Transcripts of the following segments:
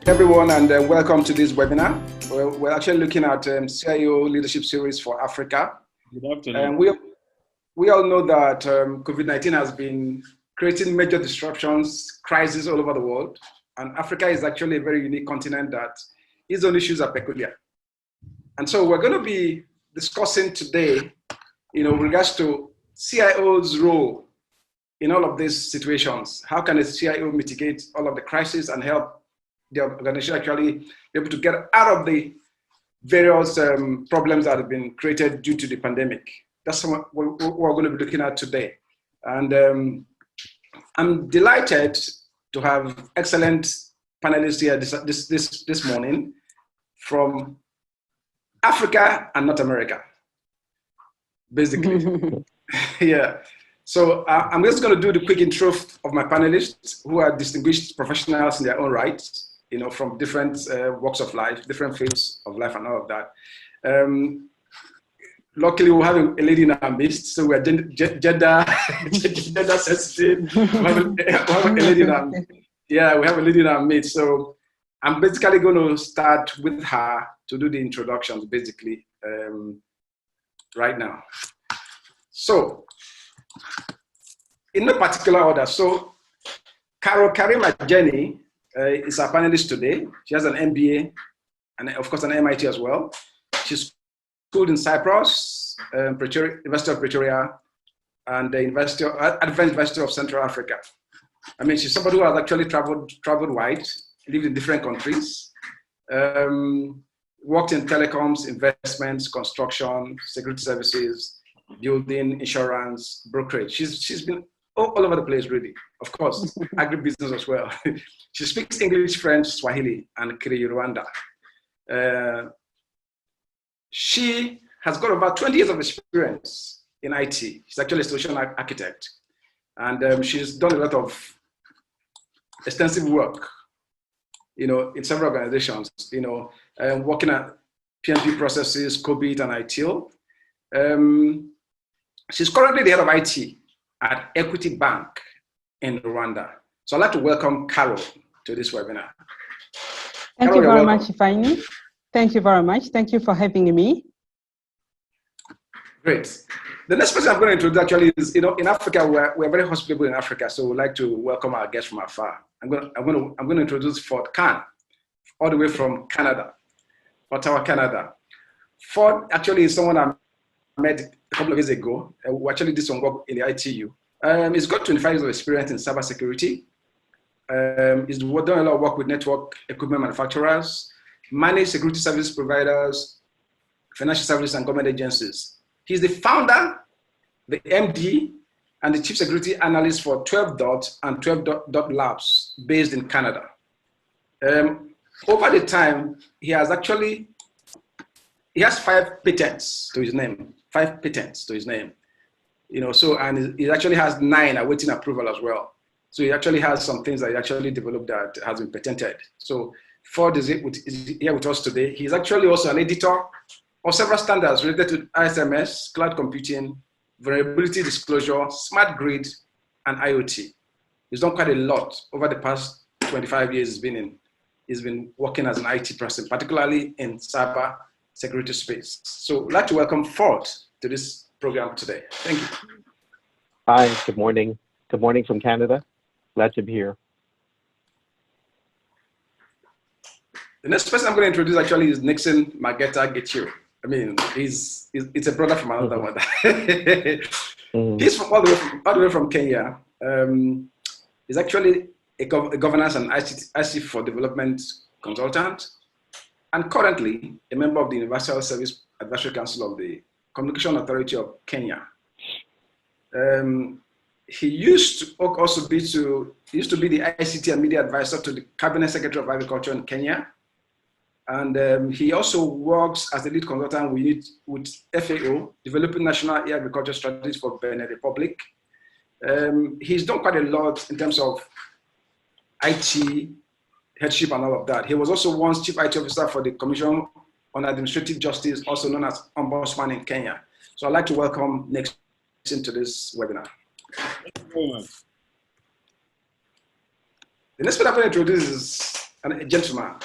Everyone, and welcome to this webinar. We're actually looking at CIO Leadership Series for Africa. Good afternoon. We all know that COVID-19 has been creating major disruptions, crises all over the world. And Africa is actually a very unique continent that its own issues are peculiar. And so we're going to be discussing today, with regards to CIO's role in all of these situations. How can a CIO mitigate all of the crises and help the organization actually be able to get out of the various problems that have been created due to the pandemic? That's what we're going to be looking at today. And I'm delighted to have excellent panelists here this morning from Africa and North America, basically. Yeah. So I'm just going to do the quick intro of my panelists, who are distinguished professionals in their own right, from different walks of life, different fields of life and all of that. Luckily, we have a lady in our midst, so we're gender sensitive. We have a lady in our midst. Yeah, we have a lady in our midst. So I'm basically going to start with her to do the introductions, basically, right now. So, in no particular order. So, Karema Jeni is our panelist today. She has an MBA and, of course, an MIT as well. She's schooled in Cyprus, University of Pretoria, and the Advent University of Central Africa. I mean, she's somebody who has actually traveled wide, lived in different countries, worked in telecoms, investments, construction, security services, building, insurance, brokerage. She's been all over the place, really. Of course, agribusiness as well. She speaks English, French, Swahili, and Rwanda. She has got about 20 years of experience in IT. She's actually a solution architect. And she's done a lot of extensive work, in several organizations, working at PMP processes, COBIT, and ITIL. She's currently the head of IT at Equity Bank in Rwanda. So I'd like to welcome Carole to this webinar. Thank you very much, Ifeanyi. Thank you very much. Thank you for having me. Great. The next person I'm going to introduce actually is, in Africa, we're very hospitable in Africa, so we'd like to welcome our guests from afar. I'm going to introduce Ford Khan, all the way from Canada, Ottawa, Canada. Ford actually is someone I met a couple of years ago. We actually did some work in the ITU. He's got 25 years of experience in cybersecurity. He's done a lot of work with network equipment manufacturers, managed security service providers, financial services, and government agencies. He's the founder, the MD, and the chief security analyst for 12 Dot and 12 Dot Labs based in Canada. Over the time, he has 5 patents to his name. 5 patents to his name. And he actually has 9 awaiting approval as well. So he actually has some things that he actually developed that has been patented. So Ford is here with us today. He's actually also an editor of several standards related to ISMS, cloud computing, vulnerability disclosure, smart grid, and IoT. He's done quite a lot over the past 25 years. He's been working as an IT person, particularly in cyber security space. So I'd like to welcome Ford to this program today. Thank you. Hi, good morning. Good morning from Canada. Glad to be here. The next person I'm going to introduce actually is Nixon Mageta Getchiro. I mean, it's a brother from another mother. He's from all the way from Kenya. He's actually a governance and IC for development consultant, and currently a member of the Universal Service Advisory Council of the Communication Authority of Kenya. He used to be the ICT and media advisor to the Cabinet Secretary of Agriculture in Kenya. And he also works as the lead consultant with FAO, developing national agriculture strategies for Benin Republic. He's done quite a lot in terms of IT headship and all of that. He was also once chief IT officer for the Commission on Administrative Justice, also known as Ombudsman in Kenya. So I'd like to welcome Nixon to this webinar. Thank you very much. The next person I'm going to introduce is and a gentleman,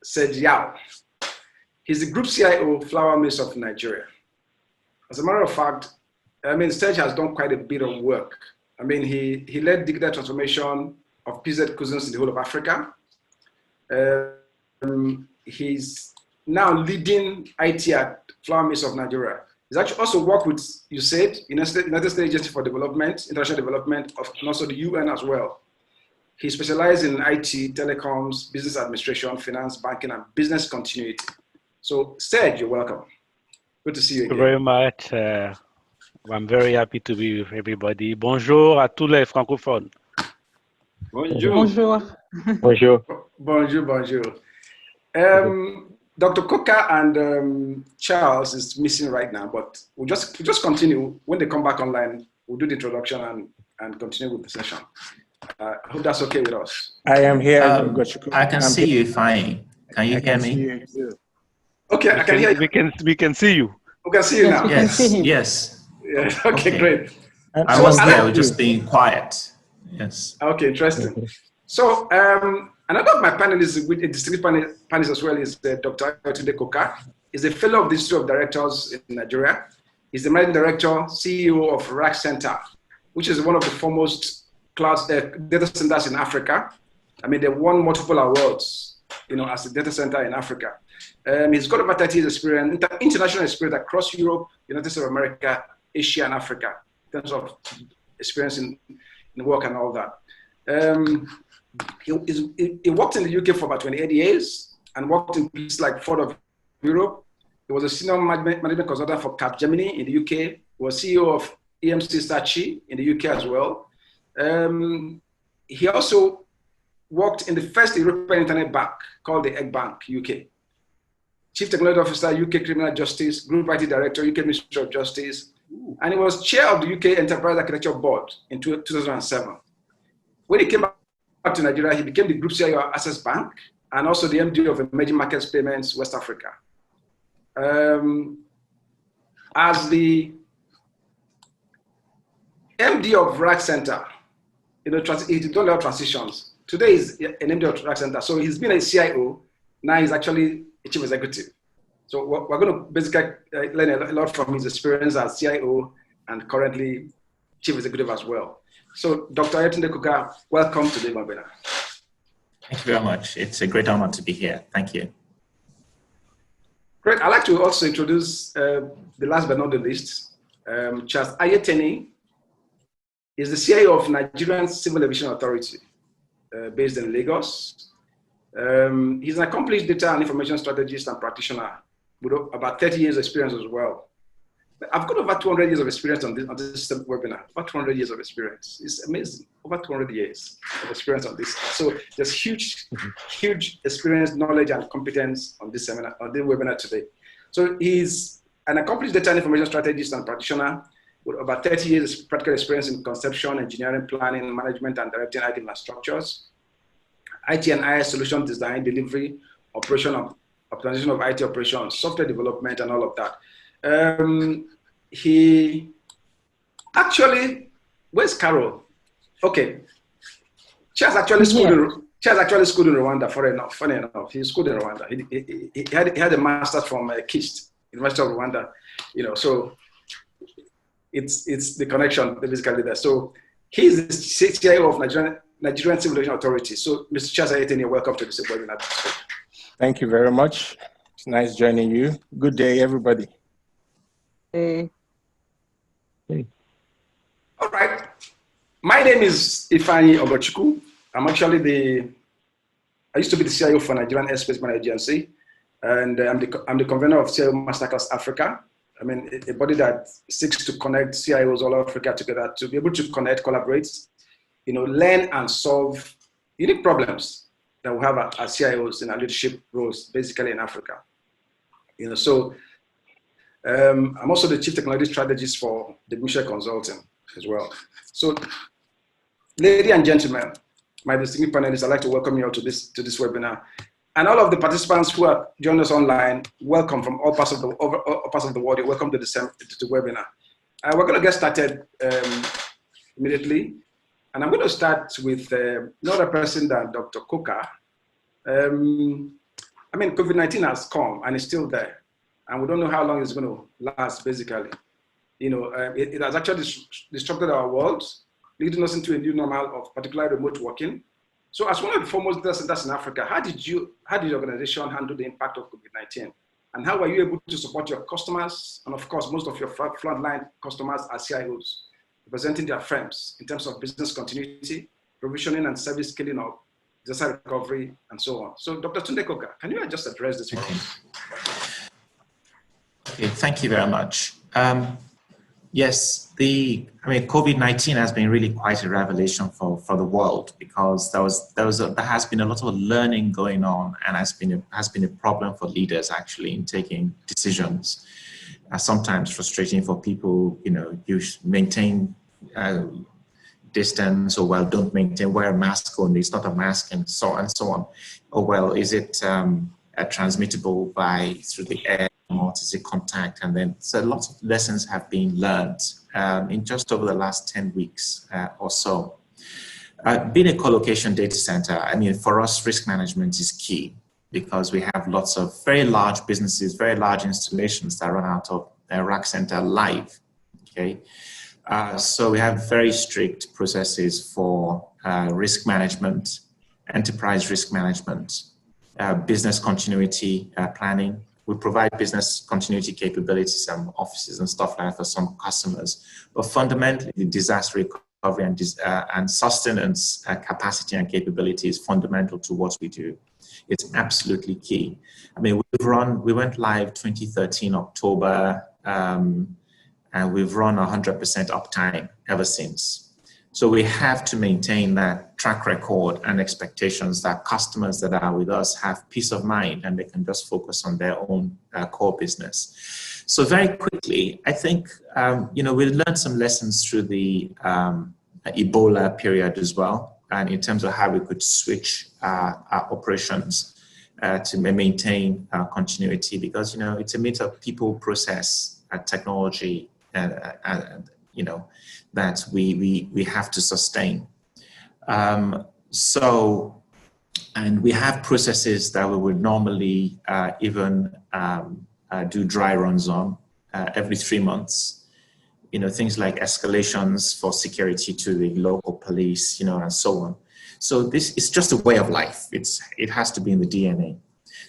said Yao. He's the Group CIO, Flour Mills of Nigeria. As a matter of fact, I mean, Serge has done quite a bit of work. I mean, he led digital transformation of PZ cuisines in the whole of Africa. He's now leading IT at Flour Mills of Nigeria. He's actually also worked with, you said, United States Agency for Development, International Development, and also the UN as well. He specialized in IT, telecoms, business administration, finance, banking, and business continuity. So, Serge, you're welcome. Good to see you again. Thank you very much. I'm very happy to be with everybody. Bonjour à tous les francophones. Bonjour. Bonjour. Bonjour. Bonjour, bonjour. Dr. Coca and Charles is missing right now, but we'll just continue. When they come back online, we'll do the introduction and continue with the session. I hope that's okay with us. I am here. I can see you fine. Can you hear me? Okay, I can hear you. We can see you. We can see you now. Yes. Yeah, okay, great. I was there, just being quiet. Yes. Okay, interesting. So another of my panelists, with a distinguished panelist as well, is Dr. Ayotunde Coca. He's a fellow of the Institute of Directors in Nigeria. He's the managing director, CEO of Rack Center, which is one of the foremost cloud data centers in Africa. I mean, they won multiple awards, as a data center in Africa. He's got about 30 years experience, international experience across Europe, United States of America, Asia, and Africa, in terms of experience in work and all that. He worked in the UK for about 28 years and worked in places like Ford of Europe. He was a senior management consultant for Capgemini in the UK. He was CEO of EMC Saatchi in the UK as well. He also worked in the first European internet bank called the Egg Bank UK. Chief Technology Officer, UK Criminal Justice, Group IT Director, UK Ministry of Justice, and he was chair of the UK Enterprise Architecture Board in 2007. When he came back to Nigeria, he became the Group CIO of Access Bank and also the MD of Emerging Markets Payments, West Africa. As the MD of Rack Center, he did a lot of transitions. Today he's an MD of Rack Center, so he's been a CIO. Now he's actually a chief executive. So we're going to basically learn a lot from his experience as CIO and currently chief executive as well. So Dr. Ayotunde Coca, welcome to the webinar. Thank you very much. It's a great honor to be here. Thank you. Great. I'd like to also introduce the last but not the least, Charles Ayotunde is the CIO of Nigerian Civil Aviation Authority based in Lagos. He's an accomplished data and information strategist and practitioner with about 30 years experience as well. I've got over 200 years of experience on this webinar, about 200 years of experience. It's amazing, over 200 years of experience on this. So there's huge experience, knowledge, and competence on this seminar, on this webinar today. So he's an accomplished data and information strategist and practitioner with about 30 years of practical experience in conception, engineering, planning, management, and directing IT infrastructures, IT and IS solution design, delivery, optimization of IT operations, software development, and all of that. He actually, where's Carole? Okay, she has actually schooled in Rwanda. Funny enough, he schooled in Rwanda. He had a master's from KIST, University of Rwanda. So it's the connection basically there. So he's the CIO of Nigerian Civil Aviation Authority. So, Mr. Charles Ayotunde, welcome to this webinar. Thank you very much. It's nice joining you. Good day, everybody. Hey. All right. My name is Ifeanyi Ogochukwu. I used to be the CIO for Nigerian Airspace Management Agency, and I'm the convener of CIO Masterclass Africa. I mean, a body that seeks to connect CIOs all over Africa together to be able to connect, collaborate, learn and solve unique problems that we have as CIOs in our leadership roles, basically in Africa. So I'm also the chief technology strategist for the Mission Consulting as well. So, ladies and gentlemen, my distinguished panelists, I'd like to welcome you all to this webinar. And all of the participants who are joining us online, welcome from all parts of the world. You're welcome to the webinar. We're going to get started immediately. And I'm going to start with another person than Dr. Coca. I mean, COVID-19 has come and it's still there, and we don't know how long it's going to last, basically. It has actually disrupted our world, leading us into a new normal of particularly remote working. So as one of the foremost data centers in Africa, how did your organization handle the impact of COVID-19? And how were you able to support your customers? And of course, most of your frontline customers are CIOs, representing their firms in terms of business continuity, provisioning and service scaling up, disaster recovery, and so on. So Dr. Tunde Koka, can you just address this? Okay, thank you very much. Yes, COVID-19 has been really quite a revelation for the world, because there has been a lot of learning going on, and has been a problem for leaders actually in taking decisions. Sometimes frustrating for people. You maintain distance, or well, don't maintain, wear a mask only, it's not a mask, and so on. Or well, is it transmittable through the air? Is it contact? And then so lots of lessons have been learned in just over the last 10 weeks or so. Being a co-location data center, I mean, for us, risk management is key, because we have lots of very large businesses, very large installations that run out of their rack center live. Okay, so we have very strict processes for risk management, enterprise risk management, business continuity planning. We provide business continuity capabilities, some offices and stuff like that for some customers. But fundamentally, the disaster recovery and sustenance capacity and capability is fundamental to what we do. It's absolutely key. I mean, we went live 2013 October, and we've run 100% uptime ever since. So we have to maintain that track record and expectations that customers that are with us have peace of mind, and they can just focus on their own core business. So very quickly, I think, we learned some lessons through the Ebola period as well, and in terms of how we could switch our operations to maintain continuity, because, it's a mix of people, process, technology, and that we have to sustain. And we have processes that we would normally even do dry runs on every 3 months. Things like escalations for security to the local police, and so on. So this is just a way of life. It has to be in the DNA.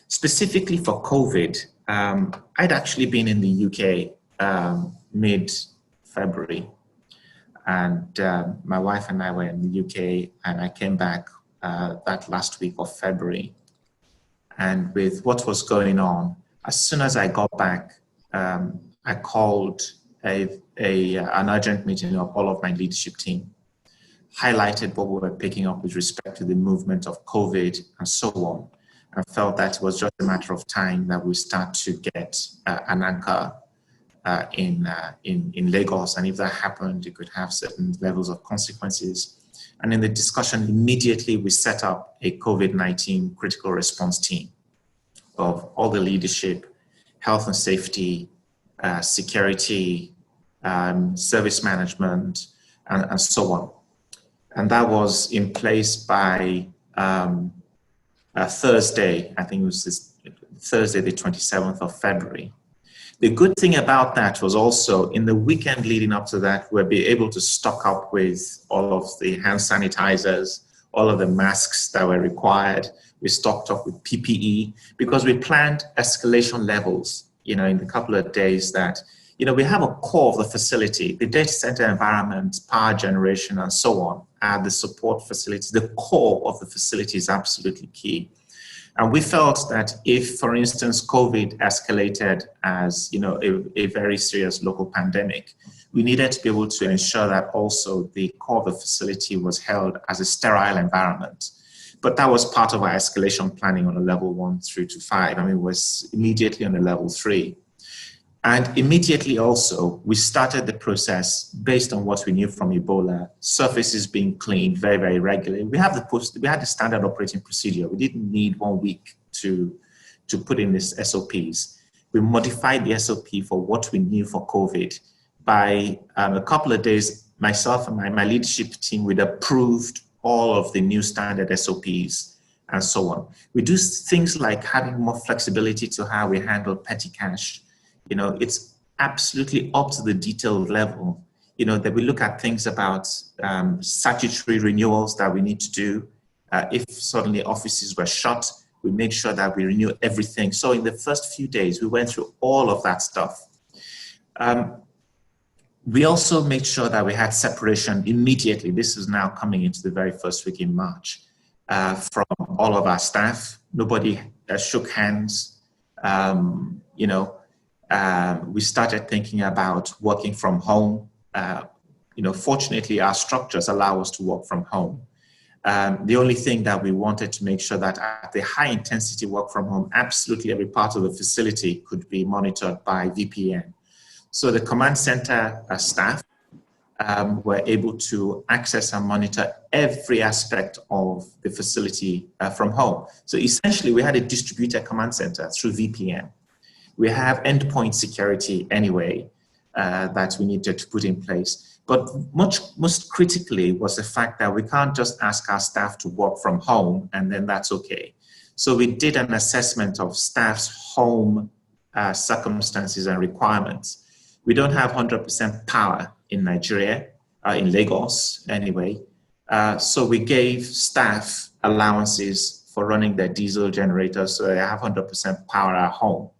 Specifically for COVID, I'd actually been in the UK mid-February. And my wife and I were in the UK, and I came back that last week of February. And with what was going on, as soon as I got back, I called an urgent meeting of all of my leadership team, highlighted what we were picking up with respect to the movement of COVID and so on. I felt that it was just a matter of time that we start to get an anchor in Lagos, and if that happened, it could have certain levels of consequences. And in the discussion, immediately we set up a COVID-19 critical response team of all the leadership, health and safety, security, service management, and so on. And that was in place by Thursday, I think it was Thursday, the 27th of February. The good thing about that was also in the weekend leading up to that, we'll be able to stock up with all of the hand sanitizers, all of the masks that were required. We stocked up with PPE because we planned escalation levels, in the couple of days that, we have a core of the facility, the data center environment, power generation, and so on, and the support facilities. The core of the facility is absolutely key. And we felt that if, for instance, COVID escalated as, a very serious local pandemic, we needed to be able to ensure that also the core of the facility was held as a sterile environment. But that was part of our escalation planning on a level 1 through to 5. I mean, it was immediately on a level 3. And immediately also, we started the process based on what we knew from Ebola, surfaces being cleaned very, very regularly. We had the standard operating procedure. We didn't need 1 week to put in these SOPs. We modified the SOP for what we knew for COVID. By a couple of days, myself and my leadership team, we'd approved all of the new standard SOPs and so on. We do things like having more flexibility to how we handle petty cash. You know, it's absolutely up to the detailed level. You know, that we look at things about statutory renewals that we need to do. If suddenly offices were shut, we make sure that we renew everything. So in the first few days, we went through all of that stuff. We also made sure that we had separation immediately. This is now coming into the very first week in March from all of our staff. Nobody shook hands. You know, we started thinking about working from home. You know, fortunately, our structures allow us to work from home. The only thing that we wanted to make sure that at the high intensity work from home, absolutely every part of the facility could be monitored by VPN. So the command center staff were able to access and monitor every aspect of the facility from home. So essentially, we had a distributed command center through VPN. We have endpoint security anyway that we needed to put in place. But most critically was the fact that we can't just ask our staff to work from home and then that's okay. So we did an assessment of staff's home circumstances and requirements. We don't have 100% power in Nigeria, in Lagos anyway. So we gave staff allowances for running their diesel generators so they have 100% power at home.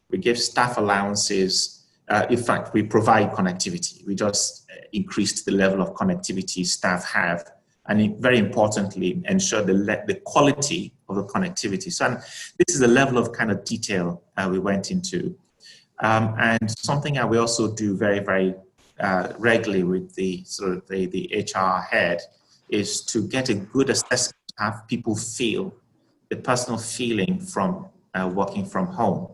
We give staff allowances. In fact, we provide connectivity. We just increased the level of connectivity staff have, and very importantly, ensure the quality of the connectivity. So this is the level of kind of detail we went into. And something that we also do very, very regularly with the sort of the HR head is to get a good assessment, have people feel the personal feeling from working from home.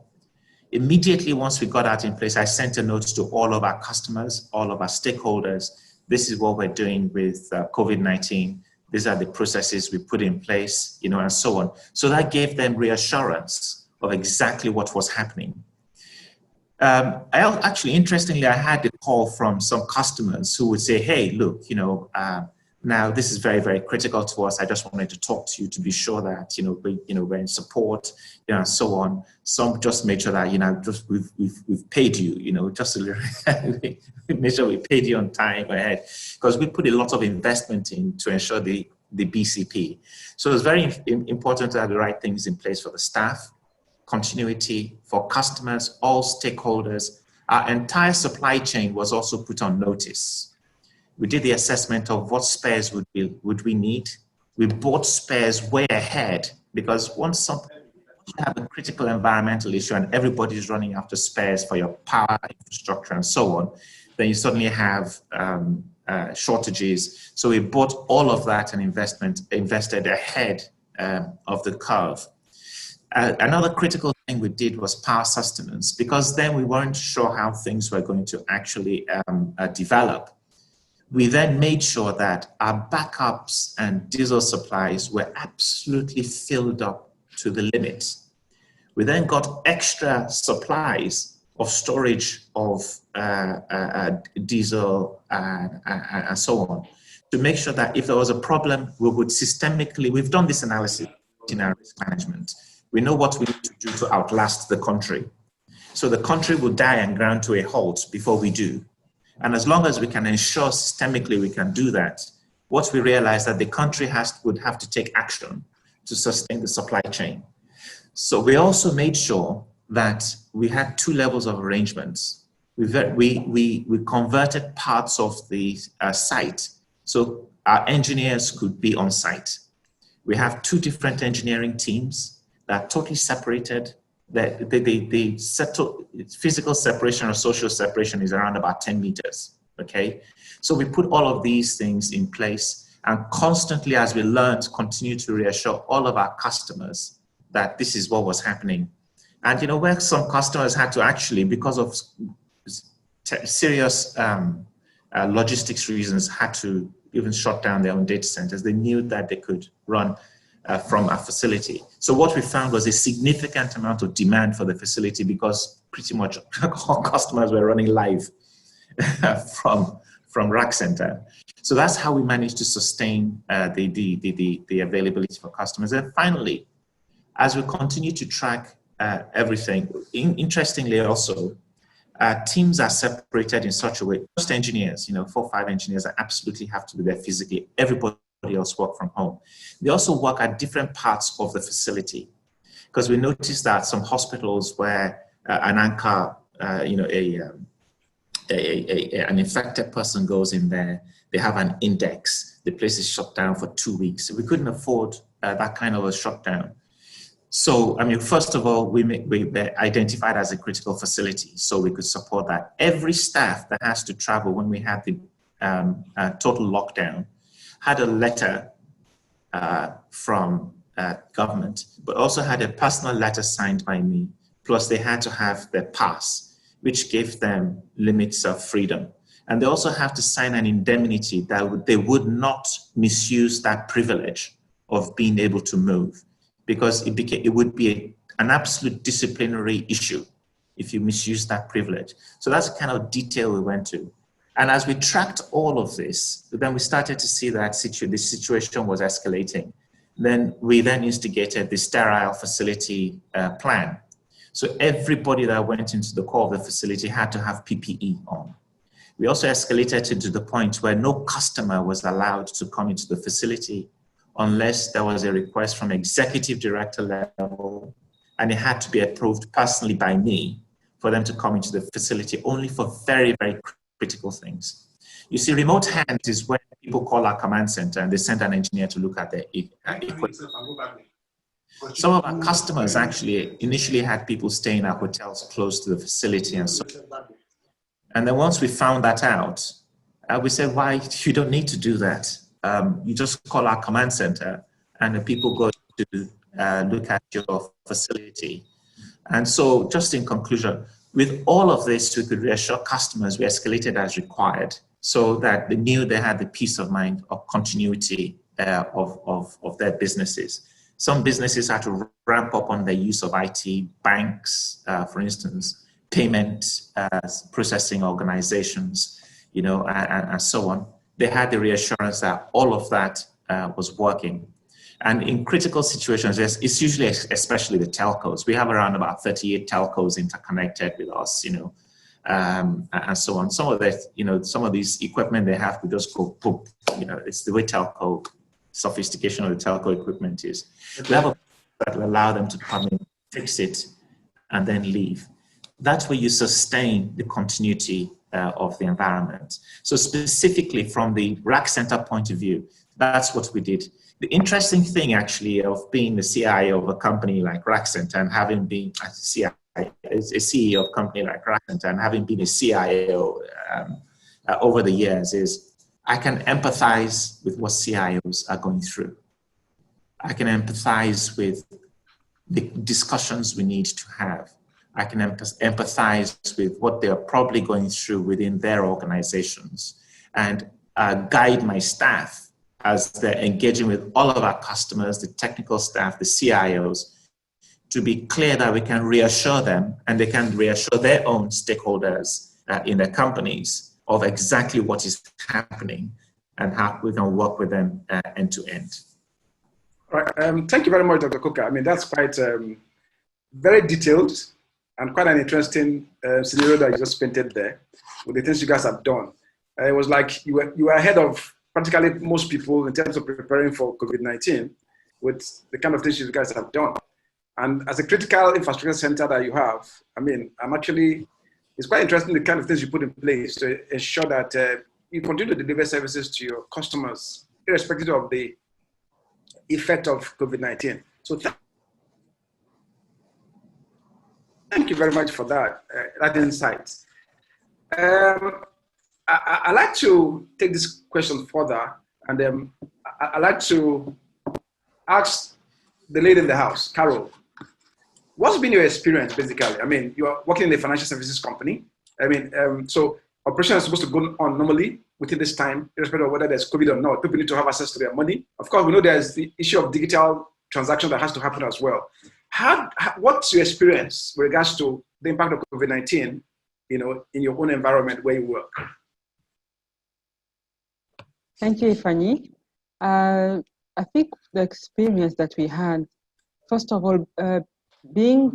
Immediately once we got that in place, I sent a note to all of our customers, all of our stakeholders. This is what we're doing with COVID-19. These are the processes we put in place, you know, and so on. So that gave them reassurance of exactly what was happening. Interestingly, I had a call from some customers who would say, hey, look, you know, now this is very, very critical to us. I just wanted to talk to you to be sure that, we're in support, and so on. Some just made sure that, we've paid you, just to make sure we paid you on time ahead, because we put a lot of investment in to ensure the BCP. So it's very important to have the right things in place for the staff, continuity for customers, all stakeholders. Our entire supply chain was also put on notice. We did the assessment of what spares would we need. We bought spares way ahead, because once you have a critical environmental issue and everybody's running after spares for your power infrastructure and so on, then you suddenly have shortages. So we bought all of that and invested ahead of the curve. Another critical thing we did was power sustenance, because then we weren't sure how things were going to actually develop. We then made sure that our backups and diesel supplies were absolutely filled up to the limit. We then got extra supplies of storage of diesel and so on, to make sure that if there was a problem, we would systemically, we've done this analysis in our risk management. We know what we need to do to outlast the country. So the country will die and ground to a halt before we do. And as long as we can ensure systemically we can do that, what we realize that the country would have to take action to sustain the supply chain. So we also made sure that we had two levels of arrangements. We converted parts of the site so our engineers could be on site. We have two different engineering teams that are totally separated. The physical separation or social separation is around about 10 meters, okay? So we put all of these things in place, and constantly as we learned, continue to reassure all of our customers that this is what was happening. And where some customers had to actually, because of serious logistics reasons, had to even shut down their own data centers, they knew that they could run from our facility. So what we found was a significant amount of demand for the facility, because pretty much all customers were running live from from rack center. So that's how we managed to sustain the availability for customers. And finally, as we continue to track everything, interestingly also, teams are separated in such a way. Just engineers, 4 or 5 engineers that absolutely have to be there physically. Everybody else work from home. They also work at different parts of the facility, because we noticed that some hospitals where an anchor, an infected person goes in there, they have an index, the place is shut down for 2 weeks. We couldn't afford that kind of a shutdown. So, first of all, we identified as a critical facility, so we could support that. Every staff that has to travel when we had the total lockdown had a letter from government, but also had a personal letter signed by me. Plus, they had to have their pass, which gave them limits of freedom. And they also have to sign an indemnity that they would not misuse that privilege of being able to move, because it would be an absolute disciplinary issue if you misuse that privilege. So that's the kind of detail we went to. And as we tracked all of this, then we started to see that the situation was escalating. Then we instigated the sterile facility plan. So everybody that went into the core of the facility had to have PPE on. We also escalated it to the point where no customer was allowed to come into the facility unless there was a request from executive director level, and it had to be approved personally by me for them to come into the facility, only for very, very critical things. You see, remote hands is when people call our command center and they send an engineer to look at their equipment. Some of our customers actually initially had people staying at hotels close to the facility and so on. And then once we found that out, we said, why, you don't need to do that. You just call our command center and the people go to look at your facility. And so just in conclusion, with all of this, we could reassure customers we escalated as required so that they knew they had the peace of mind of continuity of their businesses. Some businesses had to ramp up on their use of IT, banks, for instance, payment processing organizations, and so on. They had the reassurance that all of that was working. And in critical situations, it's usually, especially the telcos. We have around about 38 telcos interconnected with us, and so on. Some of that, some of these equipment they have to just go poop. It's the way telco sophistication of the telco equipment is. We have a that will allow them to come in, fix it, and then leave. That's where you sustain the continuity of the environment. So specifically from the rack center point of view, that's what we did. The interesting thing actually of being the CIO of a company like Rack Center and having been a CEO of a company like Rack Center and having been a CIO over the years is I can empathize with what CIOs are going through. I can empathize with the discussions we need to have. I can empathize with what they are probably going through within their organizations and guide my staff as they're engaging with all of our customers, the technical staff, the CIOs, to be clear that we can reassure them and they can reassure their own stakeholders in their companies of exactly what is happening and how we can work with them end to end. All right. Thank you very much, Dr. Coker. That's quite very detailed and quite an interesting scenario that you just painted there with the things you guys have done. It was like you were ahead of practically most people in terms of preparing for COVID-19 with the kind of things you guys have done. And as a critical infrastructure center that you have, it's quite interesting the kind of things you put in place to ensure that you continue to deliver services to your customers, irrespective of the effect of COVID-19. So thank you very much for that insight. I'd like to take this question further, and I'd like to ask the lady in the house, Carole, what's been your experience, basically? You are working in a financial services company. So operations are supposed to go on normally within this time, irrespective of whether there's COVID or not. People need to have access to their money. Of course, we know there's the issue of digital transaction that has to happen as well. What's your experience with regards to the impact of COVID-19, in your own environment where you work? Thank you, Ifani. I think the experience that we had, first of all,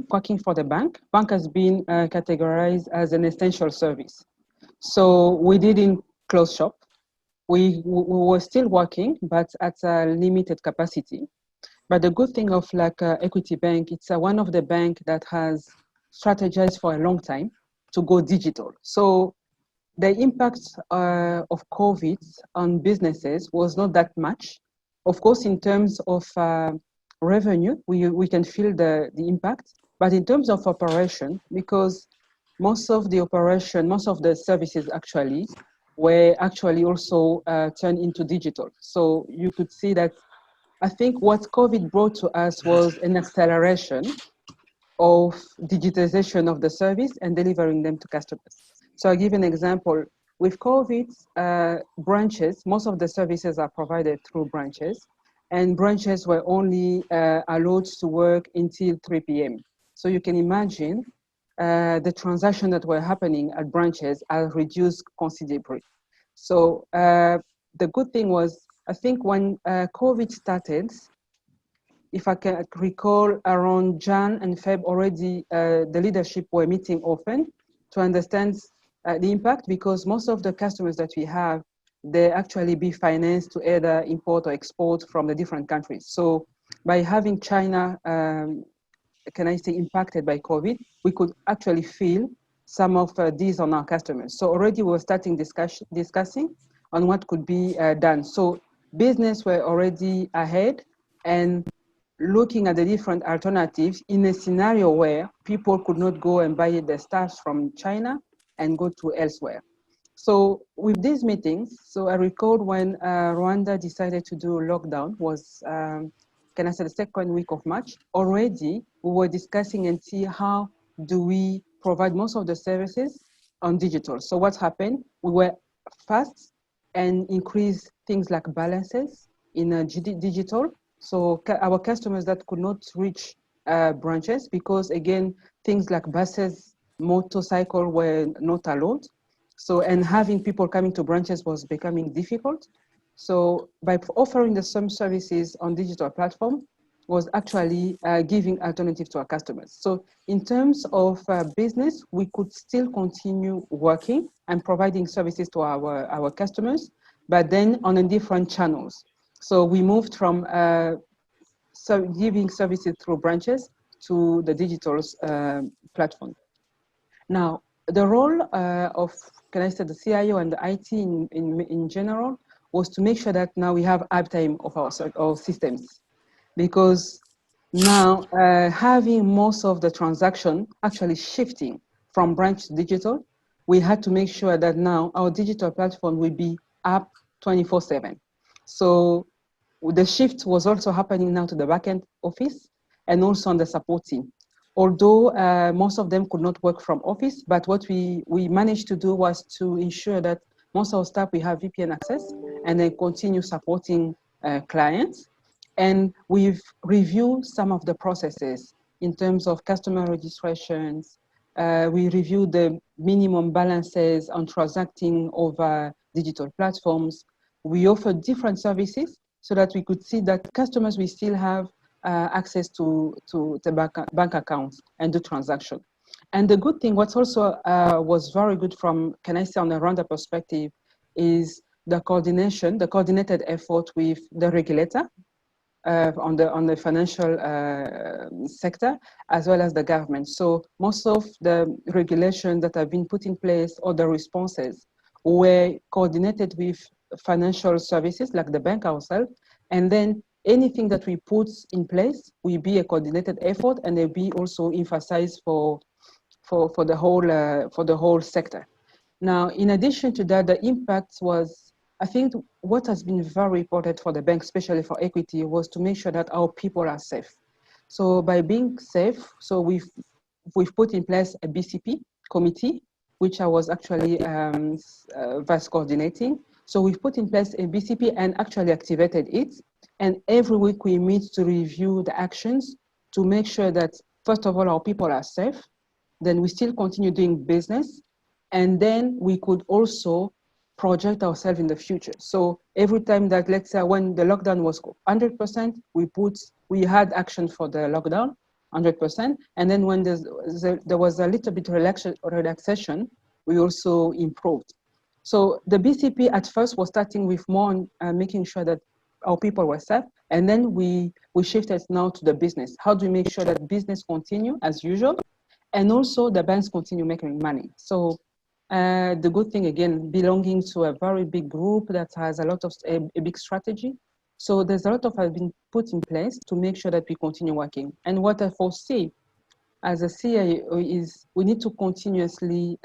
working for the bank has been categorized as an essential service. So we didn't close shop. We were still working, but at a limited capacity. But the good thing of like Equity Bank, it's one of the bank that has strategized for a long time to go digital. So the impact of COVID on businesses was not that much. Of course, in terms of revenue, we can feel the impact, but in terms of operation, because most of the services actually were actually also turned into digital. So you could see that I think what COVID brought to us was an acceleration of digitization of the service and delivering them to customers. So I'll give an example. With COVID, branches, most of the services are provided through branches, and branches were only allowed to work until 3 p.m. So you can imagine the transactions that were happening at branches are reduced considerably. So the good thing was, I think when COVID started, if I can recall, around Jan and Feb already, the leadership were meeting often to understand the impact, because most of the customers that we have, they actually be financed to either import or export from the different countries. So by having China, can I say, impacted by COVID, we could actually feel some of these on our customers. So already we were starting discussing on what could be done. So business were already ahead and looking at the different alternatives in a scenario where people could not go and buy the stuff from China and go to elsewhere. So with these meetings, so I recall when Rwanda decided to do lockdown was, can I say, the second week of March, already we were discussing and see how do we provide most of the services on digital. So what happened? We were fast and increased things like balances in digital. So our customers that could not reach branches, because again, things like buses, motorcycle were not allowed. So, and having people coming to branches was becoming difficult. So by offering some services on digital platform was actually giving alternative to our customers. So in terms of business, we could still continue working and providing services to our customers, but then on a different channels. So we moved from giving services through branches to the digital platform. Now, the role of, can I say, the CIO and the IT in general was to make sure that now we have uptime of our systems. Because now having most of the transaction actually shifting from branch to digital, we had to make sure that now our digital platform will be up 24/7. So the shift was also happening now to the backend office and also on the support team. Although most of them could not work from office, but what we managed to do was to ensure that most of our staff, we have VPN access and then continue supporting clients. And we've reviewed some of the processes in terms of customer registrations. We reviewed the minimum balances on transacting over digital platforms. We offered different services so that we could see that customers will still have access to the bank accounts and do transaction. And the good thing, what's also was very good from, can I say, on a Rwanda perspective, is the coordination, the coordinated effort with the regulator on the financial sector, as well as the government. So most of the regulations that have been put in place, or the responses, were coordinated with financial services like the bank ourselves, and then anything that we put in place will be a coordinated effort, and they'll be also emphasized for the whole sector. Now, in addition to that, the impact was, I think what has been very important for the bank, especially for equity, was to make sure that our people are safe. So by being safe, so we've put in place a BCP committee, which I was actually vice coordinating. So we've put in place a BCP and actually activated it. And every week we meet to review the actions to make sure that, first of all, our people are safe, then we still continue doing business, and then we could also project ourselves in the future. So every time that, let's say when the lockdown was 100%, we had action for the lockdown, 100%. And then when there was a little bit relaxation, we also improved. So the BCP at first was starting with more on making sure that our people were safe. And then we shifted now to the business. How do we make sure that business continue as usual? And also the banks continue making money. So the good thing, again, belonging to a very big group that has a lot of a big strategy. So there's a lot of has been put in place to make sure that we continue working. And what I foresee as a CIO is we need to continuously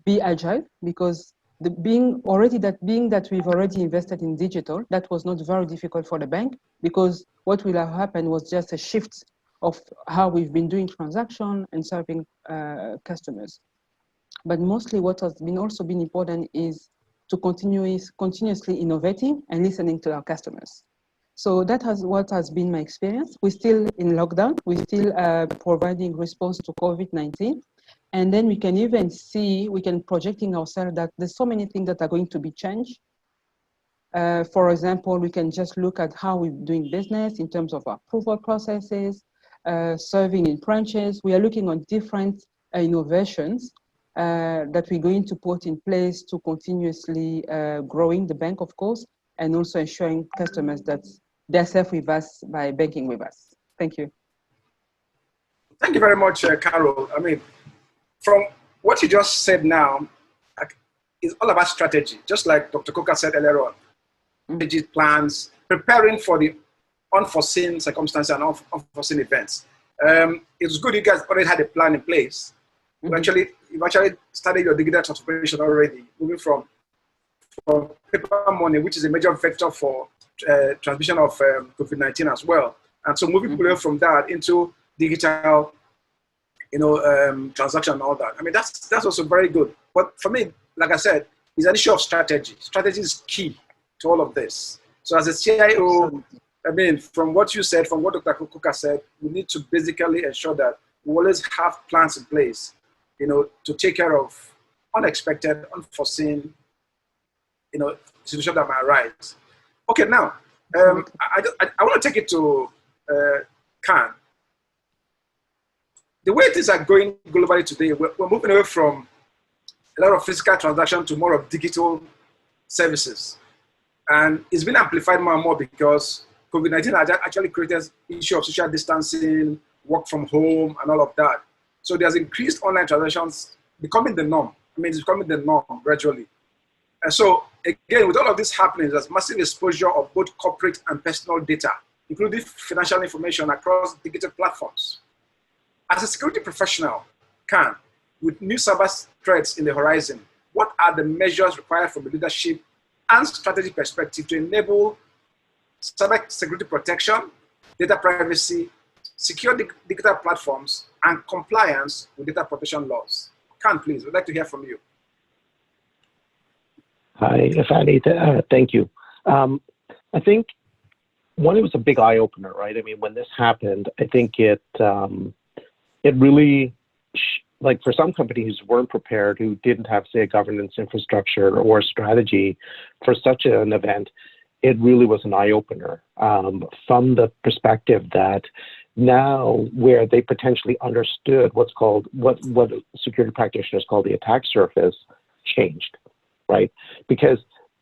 be agile, because being that we've already invested in digital, that was not very difficult for the bank, because what will have happened was just a shift of how we've been doing transaction and serving customers. But mostly what has been also been important is to continuously innovating and listening to our customers. So that what has been my experience. We're still in lockdown. We're still providing response to COVID-19. And then we can even see, we can projecting ourselves that there's so many things that are going to be changed. For example, we can just look at how we're doing business in terms of approval processes, serving in branches. We are looking on different innovations that we're going to put in place to continuously growing the bank, of course, and also ensuring customers that they're safe with us by banking with us. Thank you. Thank you very much, Carole. I mean, from what you just said now, it's all about strategy. Just like Dr. Coker said earlier on, strategy plans, preparing for the unforeseen circumstances and unforeseen events. It's good you guys already had a plan in place. You've actually started your digital transformation already, moving from paper money, which is a major vector for transmission of COVID-19 as well. And so moving away from that into digital, transaction and all that. I mean, that's also very good. But for me, like I said, it's an issue of strategy. Strategy is key to all of this. So as a CIO, I mean, from what you said, from what Dr. Coker said, we need to basically ensure that we always have plans in place, to take care of unexpected, unforeseen, situations that might arise. Okay, now, I want to take it to Khan. The way things are going globally today, we're moving away from a lot of physical transaction to more of digital services. And it's been amplified more and more because COVID-19 has actually created an issue of social distancing, work from home, and all of that. So there's increased online transactions becoming the norm. I mean, it's becoming the norm gradually. And so, again, with all of this happening, there's massive exposure of both corporate and personal data, including financial information across digital platforms. As a security professional, with new cyber threats in the horizon, what are the measures required from the leadership and strategy perspective to enable cyber security protection, data privacy, secure digital platforms, and compliance with data protection laws? Please, we'd like to hear from you. Hi, Ifani, thank you. I think it was a big eye opener, right? I mean, when this happened, I think it really, like for some companies who weren't prepared, who didn't have, say, a governance infrastructure or a strategy for such an event, it really was an eye opener from the perspective that now where they potentially understood what security practitioners call the attack surface changed, right? Because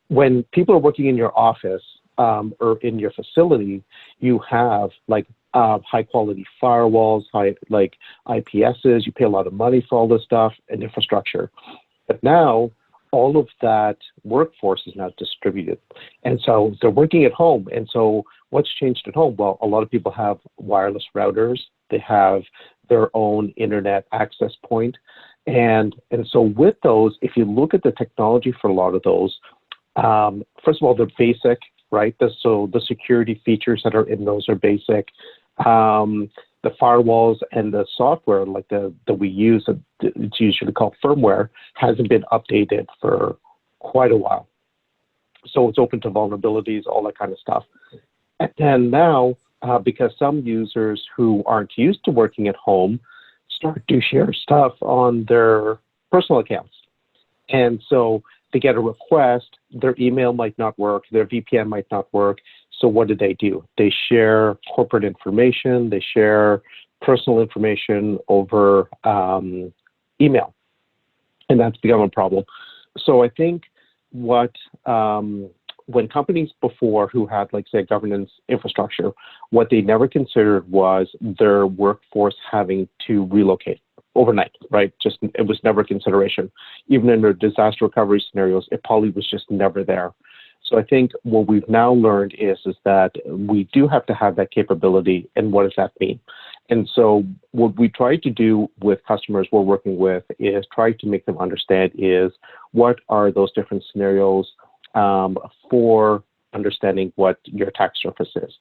when people are working in your office or in your facility, you have like high quality firewalls, like IPSs, you pay a lot of money for all this stuff and infrastructure. But now all of that workforce is now distributed. And so they're working at home. And so what's changed at home? Well, a lot of people have wireless routers. They have their own internet access point. And so with those, if you look at the technology for a lot of those, first of all, they're basic, right? So the security features that are in those are basic. The firewalls and the software like that we use, it's usually called firmware, hasn't been updated for quite a while. So it's open to vulnerabilities, all that kind of stuff. And now, because some users who aren't used to working at home start to share stuff on their personal accounts. And so they get a request, their email might not work, their VPN might not work. So what do? They share corporate information, they share personal information over email, and that's become a problem. So I think when companies before who had, like, say, governance infrastructure, what they never considered was their workforce having to relocate overnight, right? It was never a consideration. Even in their disaster recovery scenarios, it probably was just never there. So I think what we've now learned is that we do have to have that capability, and what does that mean? And so what we try to do with customers we're working with is try to make them understand is what are those different scenarios for understanding what your attack surface is.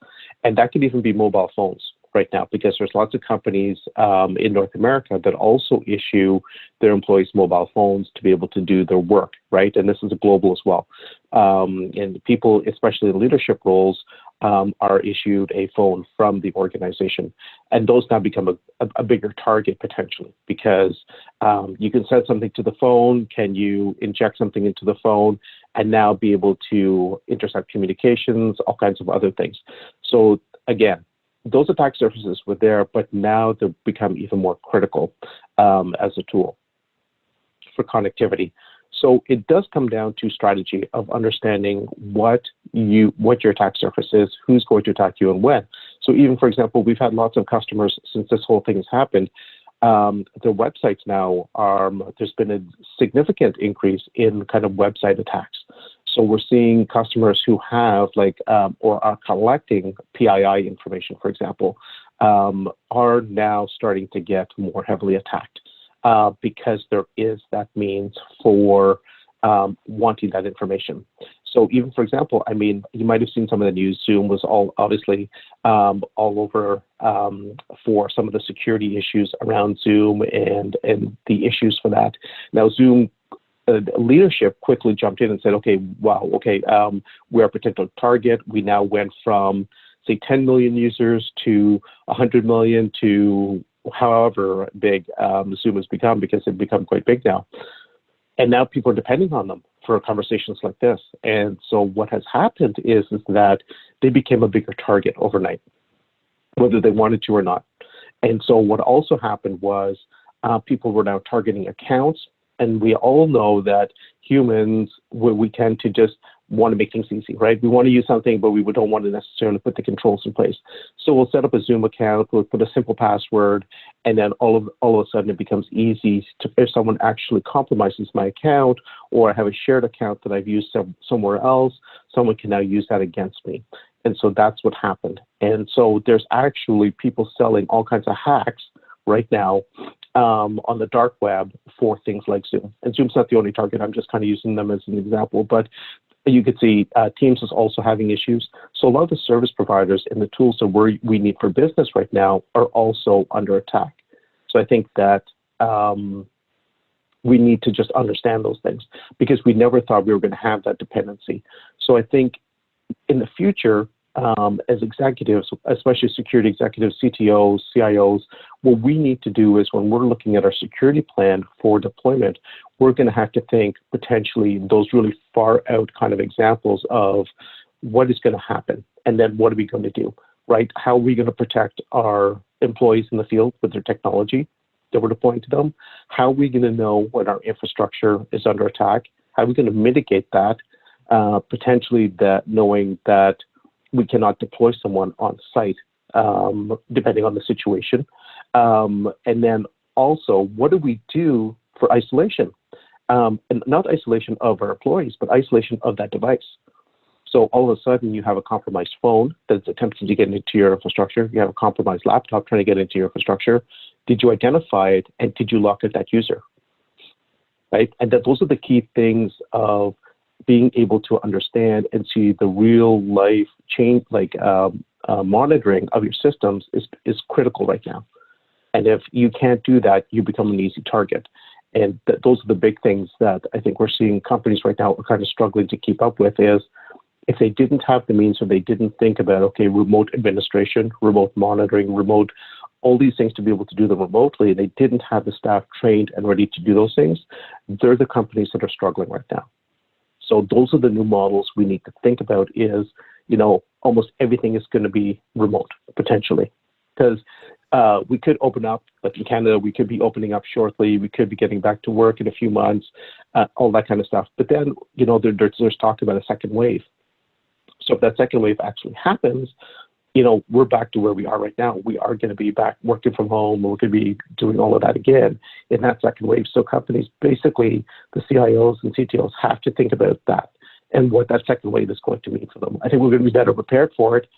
And that could even be mobile phones right now, because there's lots of companies in North America that also issue their employees mobile phones to be able to do their work, right? And this is global as well. And people, especially in leadership roles, are issued a phone from the organization. And those now become a bigger target potentially, because you can send something to the phone, can you inject something into the phone, and now be able to intercept communications, all kinds of other things. So again, those attack surfaces were there, but now they've become even more critical as a tool for connectivity. So it does come down to strategy of understanding what your attack surface is, who's going to attack you, and when. So even, for example, we've had lots of customers since this whole thing has happened. Their websites now there's been a significant increase in kind of website attacks. So we're seeing customers who have or are collecting PII information, for example, are now starting to get more heavily attacked because there is that means for wanting that information. So even, for example, I mean, you might have seen some of the news. Zoom was obviously all over for some of the security issues around Zoom and the issues for that. Now, Zoom leadership quickly jumped in and said, okay, we're a potential target. We now went from, say, 10 million users to 100 million to however big Zoom has become, because it's become quite big now. And now people are depending on them for conversations like this. And so what has happened is that they became a bigger target overnight, whether they wanted to or not. And so what also happened was people were now targeting accounts. And we all know that humans, we tend to just want to make things easy, right? We want to use something, but we don't want to necessarily put the controls in place. So we'll set up a Zoom account, we'll put a simple password, and then all of a sudden it becomes easy if someone actually compromises my account, or I have a shared account that I've used somewhere else, someone can now use that against me. And so that's what happened. And so there's actually people selling all kinds of hacks right now on the dark web for things like Zoom. And Zoom's not the only target. I'm just kind of using them as an example. But you could see Teams is also having issues. So a lot of the service providers and the tools that we need for business right now are also under attack. So I think that we need to just understand those things, because we never thought we were going to have that dependency. So I think in the future, as executives, especially security executives, CTOs, CIOs, what we need to do is when we're looking at our security plan for deployment, we're going to have to think potentially those really far out kind of examples of what is going to happen, and then what are we going to do, right? How are we going to protect our employees in the field with their technology that we're deploying to them? How are we going to know when our infrastructure is under attack? How are we going to mitigate that? Potentially that knowing that we cannot deploy someone on site, depending on the situation. And then also, what do we do for isolation? And not isolation of our employees, but isolation of that device. So all of a sudden, you have a compromised phone that's attempting to get into your infrastructure. You have a compromised laptop trying to get into your infrastructure. Did you identify it, and did you lock out that user? Right? And those are the key things of being able to understand and see the real life change, monitoring of your systems is critical right now. And if you can't do that, you become an easy target. And those are the big things that I think we're seeing companies right now are kind of struggling to keep up with, is if they didn't have the means, or they didn't think about, okay, remote administration, remote monitoring, all these things to be able to do them remotely, they didn't have the staff trained and ready to do those things, they're the companies that are struggling right now. So those are the new models we need to think about is, almost everything is going to be remote, potentially. Because we could open up, like in Canada, we could be opening up shortly. We could be getting back to work in a few months, all that kind of stuff. But then, there's talk about a second wave. So if that second wave actually happens, we're back to where we are right now. We are going to be back working from home. We're going to be doing all of that again in that second wave. So companies, basically, the CIOs and CTOs have to think about that and what that second wave is going to mean for them. I think we're going to be better prepared for it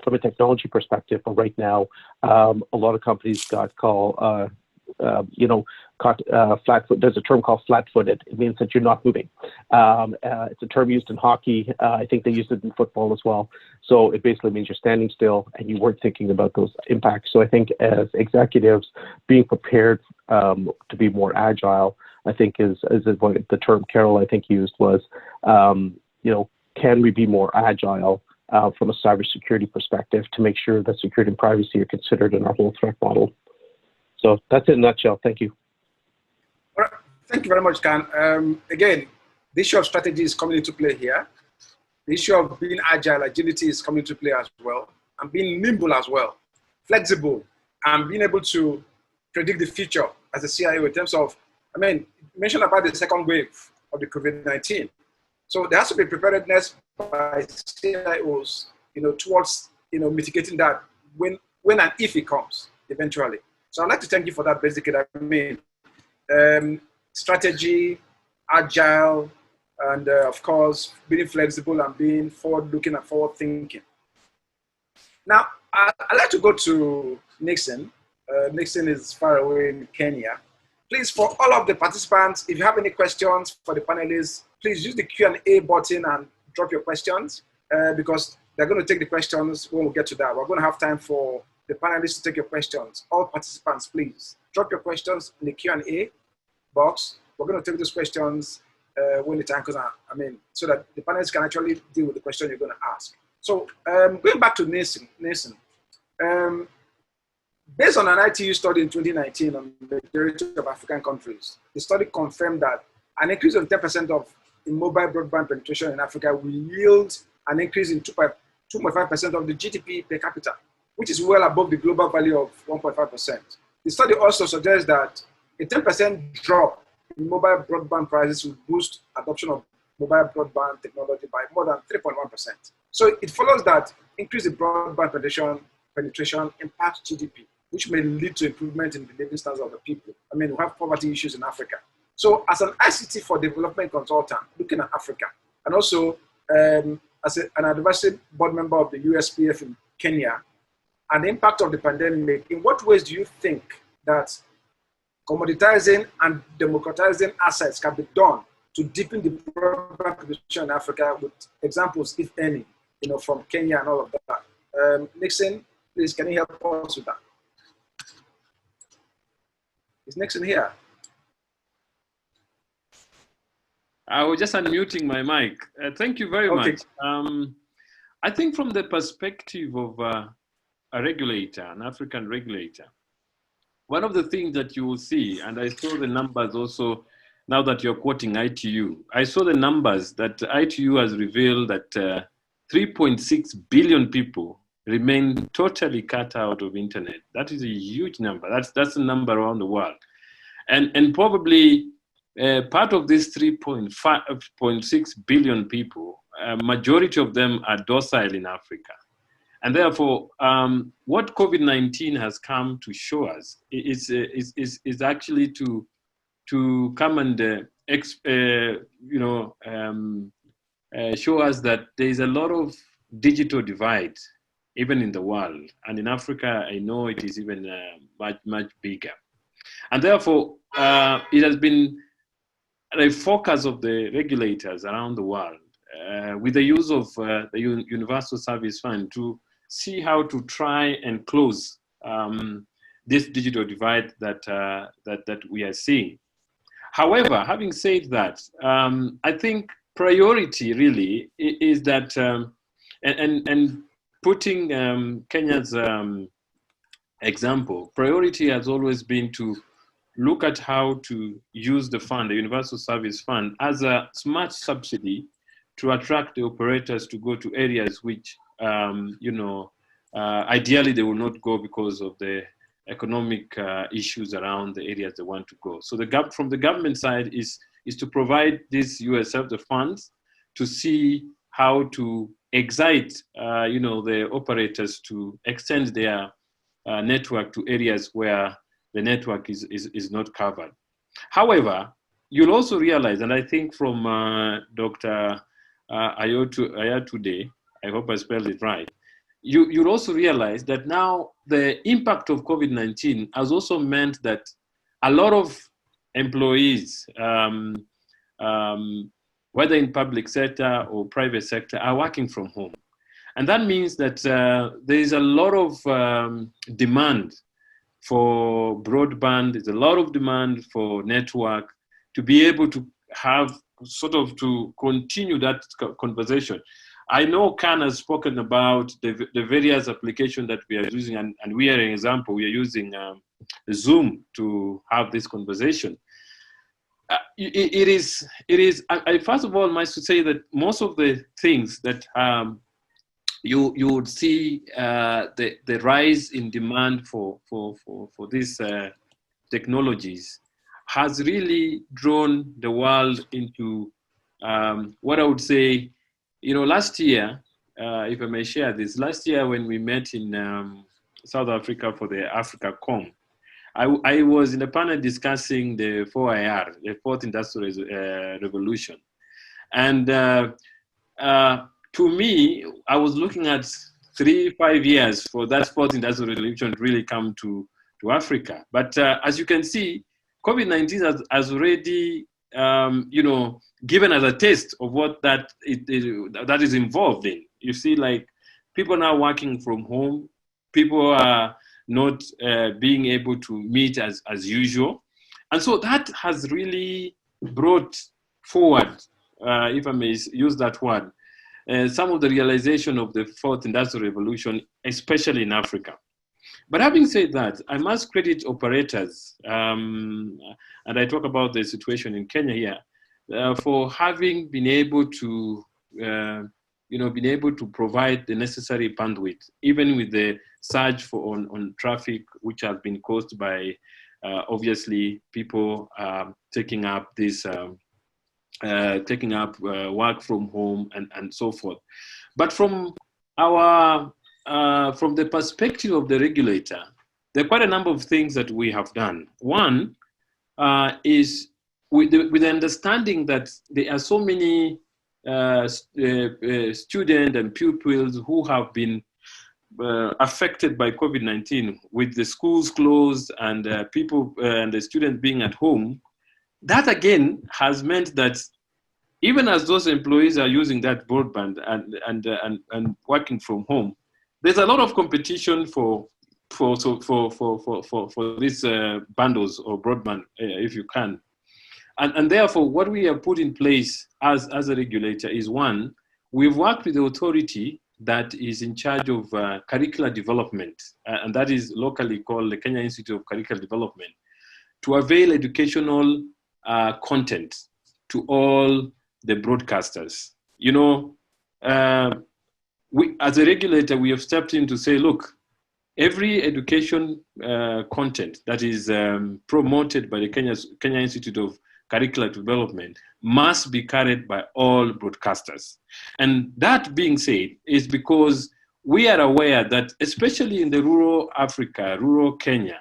from a technology perspective. But right now, a lot of companies got caught flat-footed. There's a term called flat-footed. It means that you're not moving. It's a term used in hockey. I think they used it in football as well. So it basically means you're standing still and you weren't thinking about those impacts. So I think as executives, being prepared to be more agile, I think is what the term Carole, I think, used was, can we be more agile from a cybersecurity perspective to make sure that security and privacy are considered in our whole threat model. So that's it in a nutshell. Thank you. All right. Thank you very much, Can. Again, the issue of strategy is coming into play here. The issue of being agile, agility is coming into play as well, and being nimble as well, flexible, and being able to predict the future as a CIO in terms of, you mentioned about the second wave of the COVID-19. So there has to be preparedness by CIOs, towards, mitigating that when and if it comes eventually. So I'd like to thank you for that, basically. Strategy, agile, and of course, being flexible and being forward-looking and forward-thinking. Now, I'd like to go to Nixon. Nixon is far away in Kenya. Please, for all of the participants, if you have any questions for the panelists, please use the Q&A button and drop your questions because they're going to take the questions when we get to that. We're going to have time for the panelists to take your questions. All participants, please drop your questions in the Q&A box. We're going to take those questions when the time comes, so that the panelists can actually deal with the question you're going to ask. So going back to Nixon, based on an ITU study in 2019 on the majority of African countries, the study confirmed that an increase of 10% in mobile broadband penetration in Africa will yield an increase in 2.5% of the GDP per capita, which is well above the global value of 1.5%. The study also suggests that a 10% drop in mobile broadband prices will boost adoption of mobile broadband technology by more than 3.1%. So it follows that increase in broadband penetration impacts GDP, which may lead to improvement in the living standards of the people. We have poverty issues in Africa. So as an ICT for development consultant looking at Africa, and also as an advisory board member of the USPF in Kenya, and the impact of the pandemic, in what ways do you think that commoditizing and democratizing assets can be done to deepen the broadband penetration in Africa, with examples, if any, from Kenya and all of that? Nixon, please, can you help us with that? Is Nixon here? I was just unmuting my mic. Thank you very much. I think from the perspective of a regulator, an African regulator, one of the things that you will see, and I saw the numbers also, now that you're quoting ITU, I saw the numbers that ITU has revealed that 3.6 billion people remain totally cut out of internet. That is a huge number. That's a number around the world. And probably part of this 3.6 billion people, majority of them are docile in Africa. And therefore, what COVID-19 has come to show us is actually to come and show us that there is a lot of digital divide, even in the world. And in Africa, I know it is even much bigger. And therefore, it has been a focus of the regulators around the world with the use of the Universal Service Fund to see how to try and close this digital divide that we are seeing. However, having said that, I think priority really is that, and putting Kenya's example, priority has always been to look at how to use the fund, the Universal Service Fund, as a smart subsidy to attract the operators to go to areas which, ideally they will not go because of the economic issues around the areas they want to go. So from the government side is to provide this USF, the funds, to see how to excite, the operators to extend their network to areas where the network is not covered. However, you'll also realize, and I think from Dr. Ayotunde, I hope I spelled it right, you'll also realize that now the impact of COVID-19 has also meant that a lot of employees, whether in public sector or private sector, are working from home. And that means that there is a lot of demand for broadband, there's a lot of demand for network to be able to have to continue that conversation. I know Khan has spoken about the various applications that we are using, and we are an example. We are using Zoom to have this conversation. It is. I first of all must say that most of the things that you would see the rise in demand for these technologies has really drawn the world into what I would say. Last year, if I may share this, last year when we met in South Africa for the Africa Com, I was in a panel discussing the 4IR, the Fourth Industrial Revolution. And to me, I was looking at 3-5 years for that Fourth Industrial Revolution to really come to Africa. But as you can see, COVID-19 has already, given us a taste of what that is involved in. You see, like, people now working from home, people are not being able to meet as usual. And so that has really brought forward, if I may use that word, some of the realization of the Fourth Industrial Revolution, especially in Africa. But having said that, I must credit operators, and I talk about the situation in Kenya here, for having been able to, provide the necessary bandwidth, even with the surge on traffic, which has been caused by, obviously, people taking up work from home and so forth. But from the perspective of the regulator, there are quite a number of things that we have done. One is with the understanding that there are so many students and pupils who have been affected by COVID-19, with the schools closed and people and the students being at home. That again has meant that even as those employees are using that broadband and working from home, there's a lot of competition for these bundles or broadband, if you can. And therefore, what we have put in place as a regulator is, one, we've worked with the authority that is in charge of curricular development, and that is locally called the Kenya Institute of Curricular Development, to avail educational content to all the broadcasters. We, as a regulator, we have stepped in to say, look, every education content that is promoted by the Kenya Institute of Curricular Development must be carried by all broadcasters. And that being said, is because we are aware that, especially in the rural Africa, rural Kenya,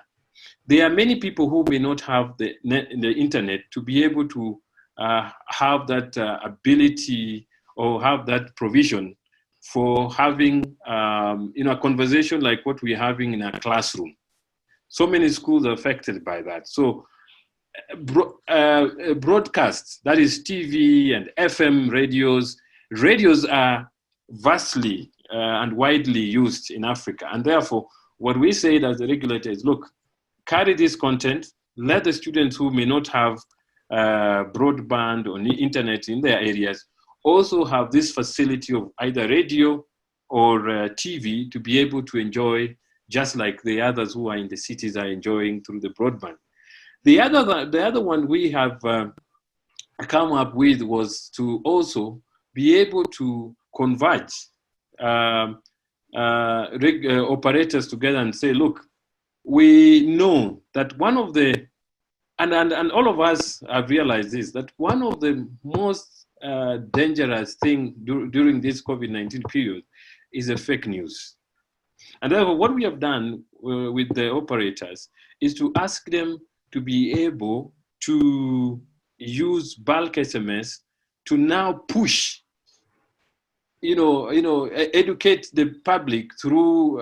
there are many people who may not have the internet to be able to have that ability or have that provision for having a conversation like what we're having in a classroom. So many schools are affected by that. So broadcasts, that is TV and FM radios are vastly and widely used in Africa. And therefore, what we say as the regulator is, look, carry this content, let the students who may not have broadband or internet in their areas also have this facility of either radio or TV to be able to enjoy, just like the others who are in the cities are enjoying through the broadband. The other one we have come up with was to also be able to converge operators together and say, look, we know that one of the, and all of us have realized this, that one of the most dangerous thing during this COVID-19 period is a fake news. And therefore, what we have done with the operators is to ask them to be able to use bulk SMS to now push, educate the public through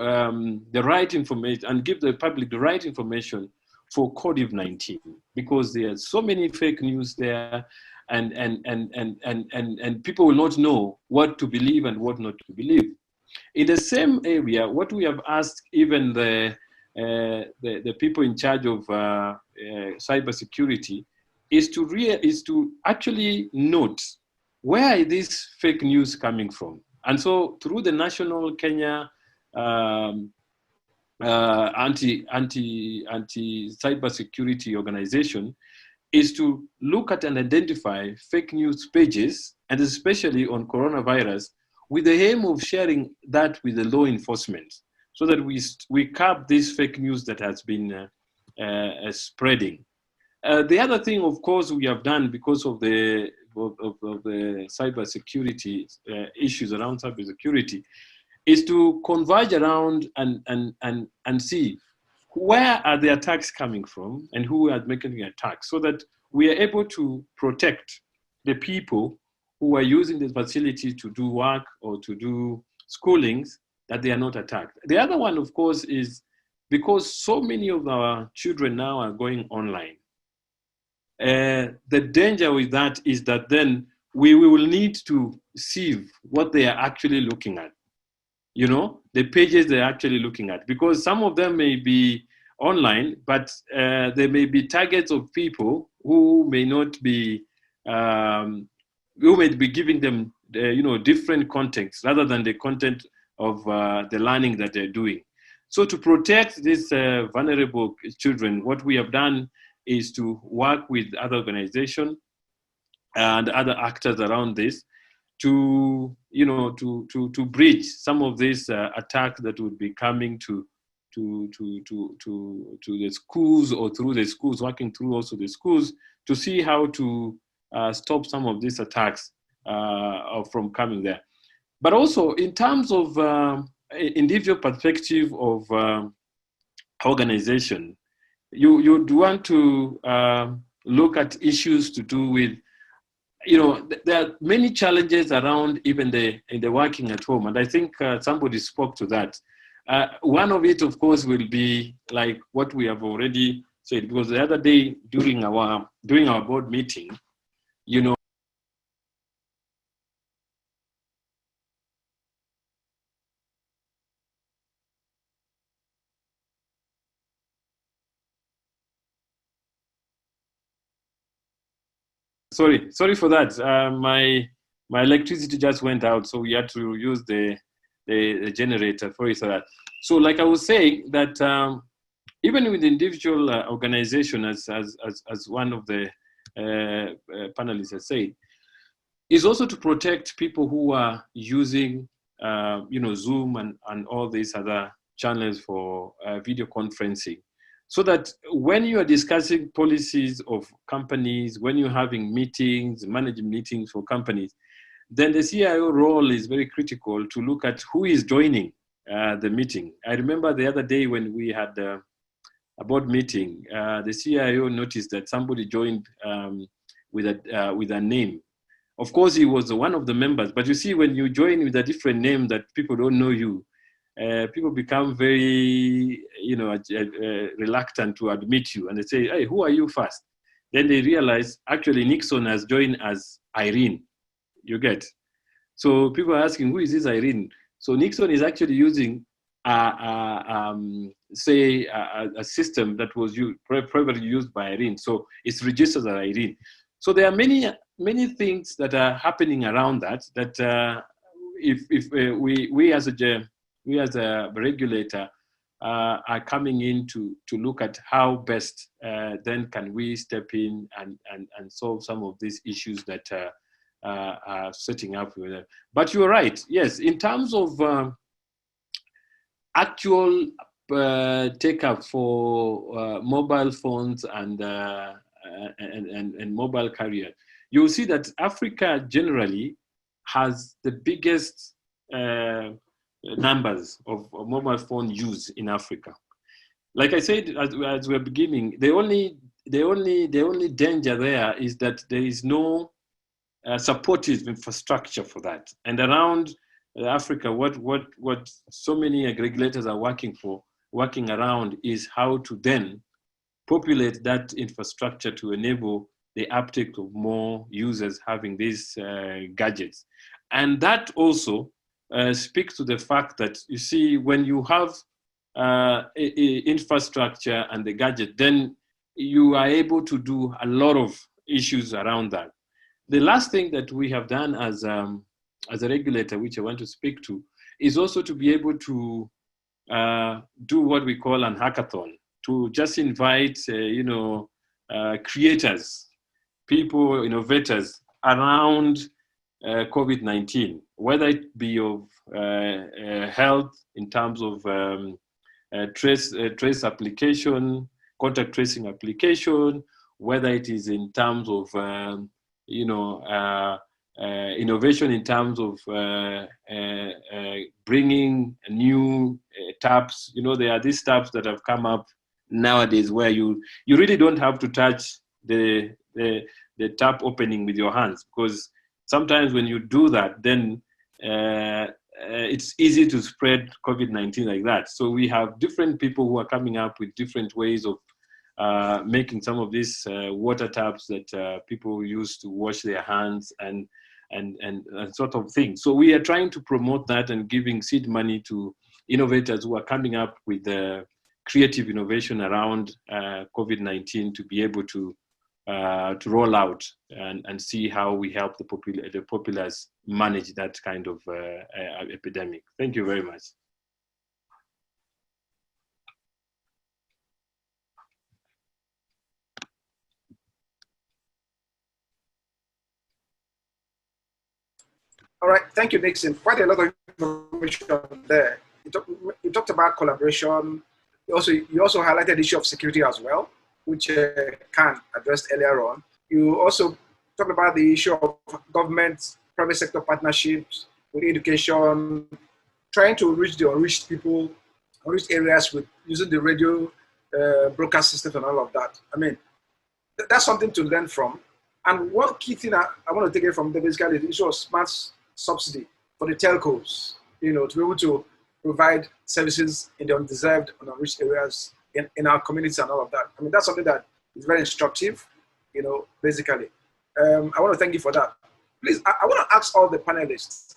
the right information and give the public the right information for COVID-19, because there are so many fake news there, and people will not know what to believe and what not to believe. In the same area, what we have asked even the people in charge of cybersecurity is to actually note where is this fake news coming from. And so through the National Kenya anti-cybersecurity organization is to look at and identify fake news pages, and especially on coronavirus, with the aim of sharing that with the law enforcement, so that we curb this fake news that has been spreading. The other thing, of course, we have done because of the cybersecurity issues around cybersecurity, is to converge around and see where are the attacks coming from and who are making the attacks, so that we are able to protect the people who are using this facility to do work or to do schoolings, that they are not attacked. The other one, of course, is because so many of our children now are going online. The danger with that is that then we will need to sieve what they are actually looking at. The pages they're actually looking at, because some of them may be online, but they may be targets of people who may not be, who may be giving them, different contexts rather than the content of the learning that they're doing. So to protect these vulnerable children, what we have done is to work with other organizations and other actors around this to bridge some of these attacks that would be coming to the schools, or through the schools, working through also the schools, to see how to stop some of these attacks from coming there. But also in terms of individual perspective of organization, you'd want to look at issues to do with, there are many challenges around even in the working at home. And I think somebody spoke to that. One of it, of course, will be like what we have already said, because the other day during our board meeting, Sorry for that. My electricity just went out, so we had to use the generator for it. So like I was saying, that even with the individual organization, as one of the panelists has said, is also to protect people who are using Zoom and all these other channels for video conferencing. So that when you are discussing policies of companies, when you're having meetings, managing meetings for companies, then the CIO role is very critical to look at who is joining the meeting. I remember the other day when we had a board meeting, the CIO noticed that somebody joined with a name. Of course, he was one of the members, but you see, when you join with a different name that people don't know you, people become very, reluctant to admit you, and they say, "Hey, who are you first?" Then they realize actually Nixon has joined as Irene. You get? So people are asking, who is this Irene? So Nixon is actually using a system that was probably used by Irene. So it's registered as Irene. So there are many things that are happening around that. If we as a regulator are coming in to look at how best then can we step in and solve some of these issues that are setting up with them. But you're right, yes, in terms of actual take-up for mobile phones and mobile carrier, you'll see that Africa generally has the biggest numbers of mobile phone use in Africa. Like I said, as we're beginning, the only danger there is that there is no supportive infrastructure for that. And around Africa, what so many regulators are working around is how to then populate that infrastructure to enable the uptake of more users having these gadgets. And that also speaks to the fact that, you see, when you have infrastructure and the gadget, then you are able to do a lot of issues around that. The last thing that we have done as a regulator, which I want to speak to, is also to be able to do what we call an hackathon, to just invite, creators, people, innovators around COVID-19, whether it be of health in terms of trace application, contact tracing application, whether it is in terms of innovation in terms of bringing new taps. There are these taps that have come up nowadays where you really don't have to touch the tap opening with your hands, because sometimes when you do that, then it's easy to spread COVID-19 like that. So we have different people who are coming up with different ways of making some of these water taps that people use to wash their hands and sort of thing. So we are trying to promote that and giving seed money to innovators who are coming up with creative innovation around COVID-19 to be able to roll out and see how we help the populace manage that kind of epidemic. Thank you very much. All right, thank you, Nixon. Quite a lot of information there. You talked about collaboration. You also highlighted the issue of security as well, which Khan addressed earlier on. You also talked about the issue of government, private sector partnerships with education, trying to reach the unreached people, unreached areas with using the radio broadcast system and all of that. I mean, that's something to learn from. And one key thing I want to take it from the basically the issue of smart subsidy for the telcos, to be able to provide services in the undeserved and unreached areas in our communities and all of that. I mean, that's something that is very instructive, basically. I want to thank you for that. Please, I want to ask all the panelists,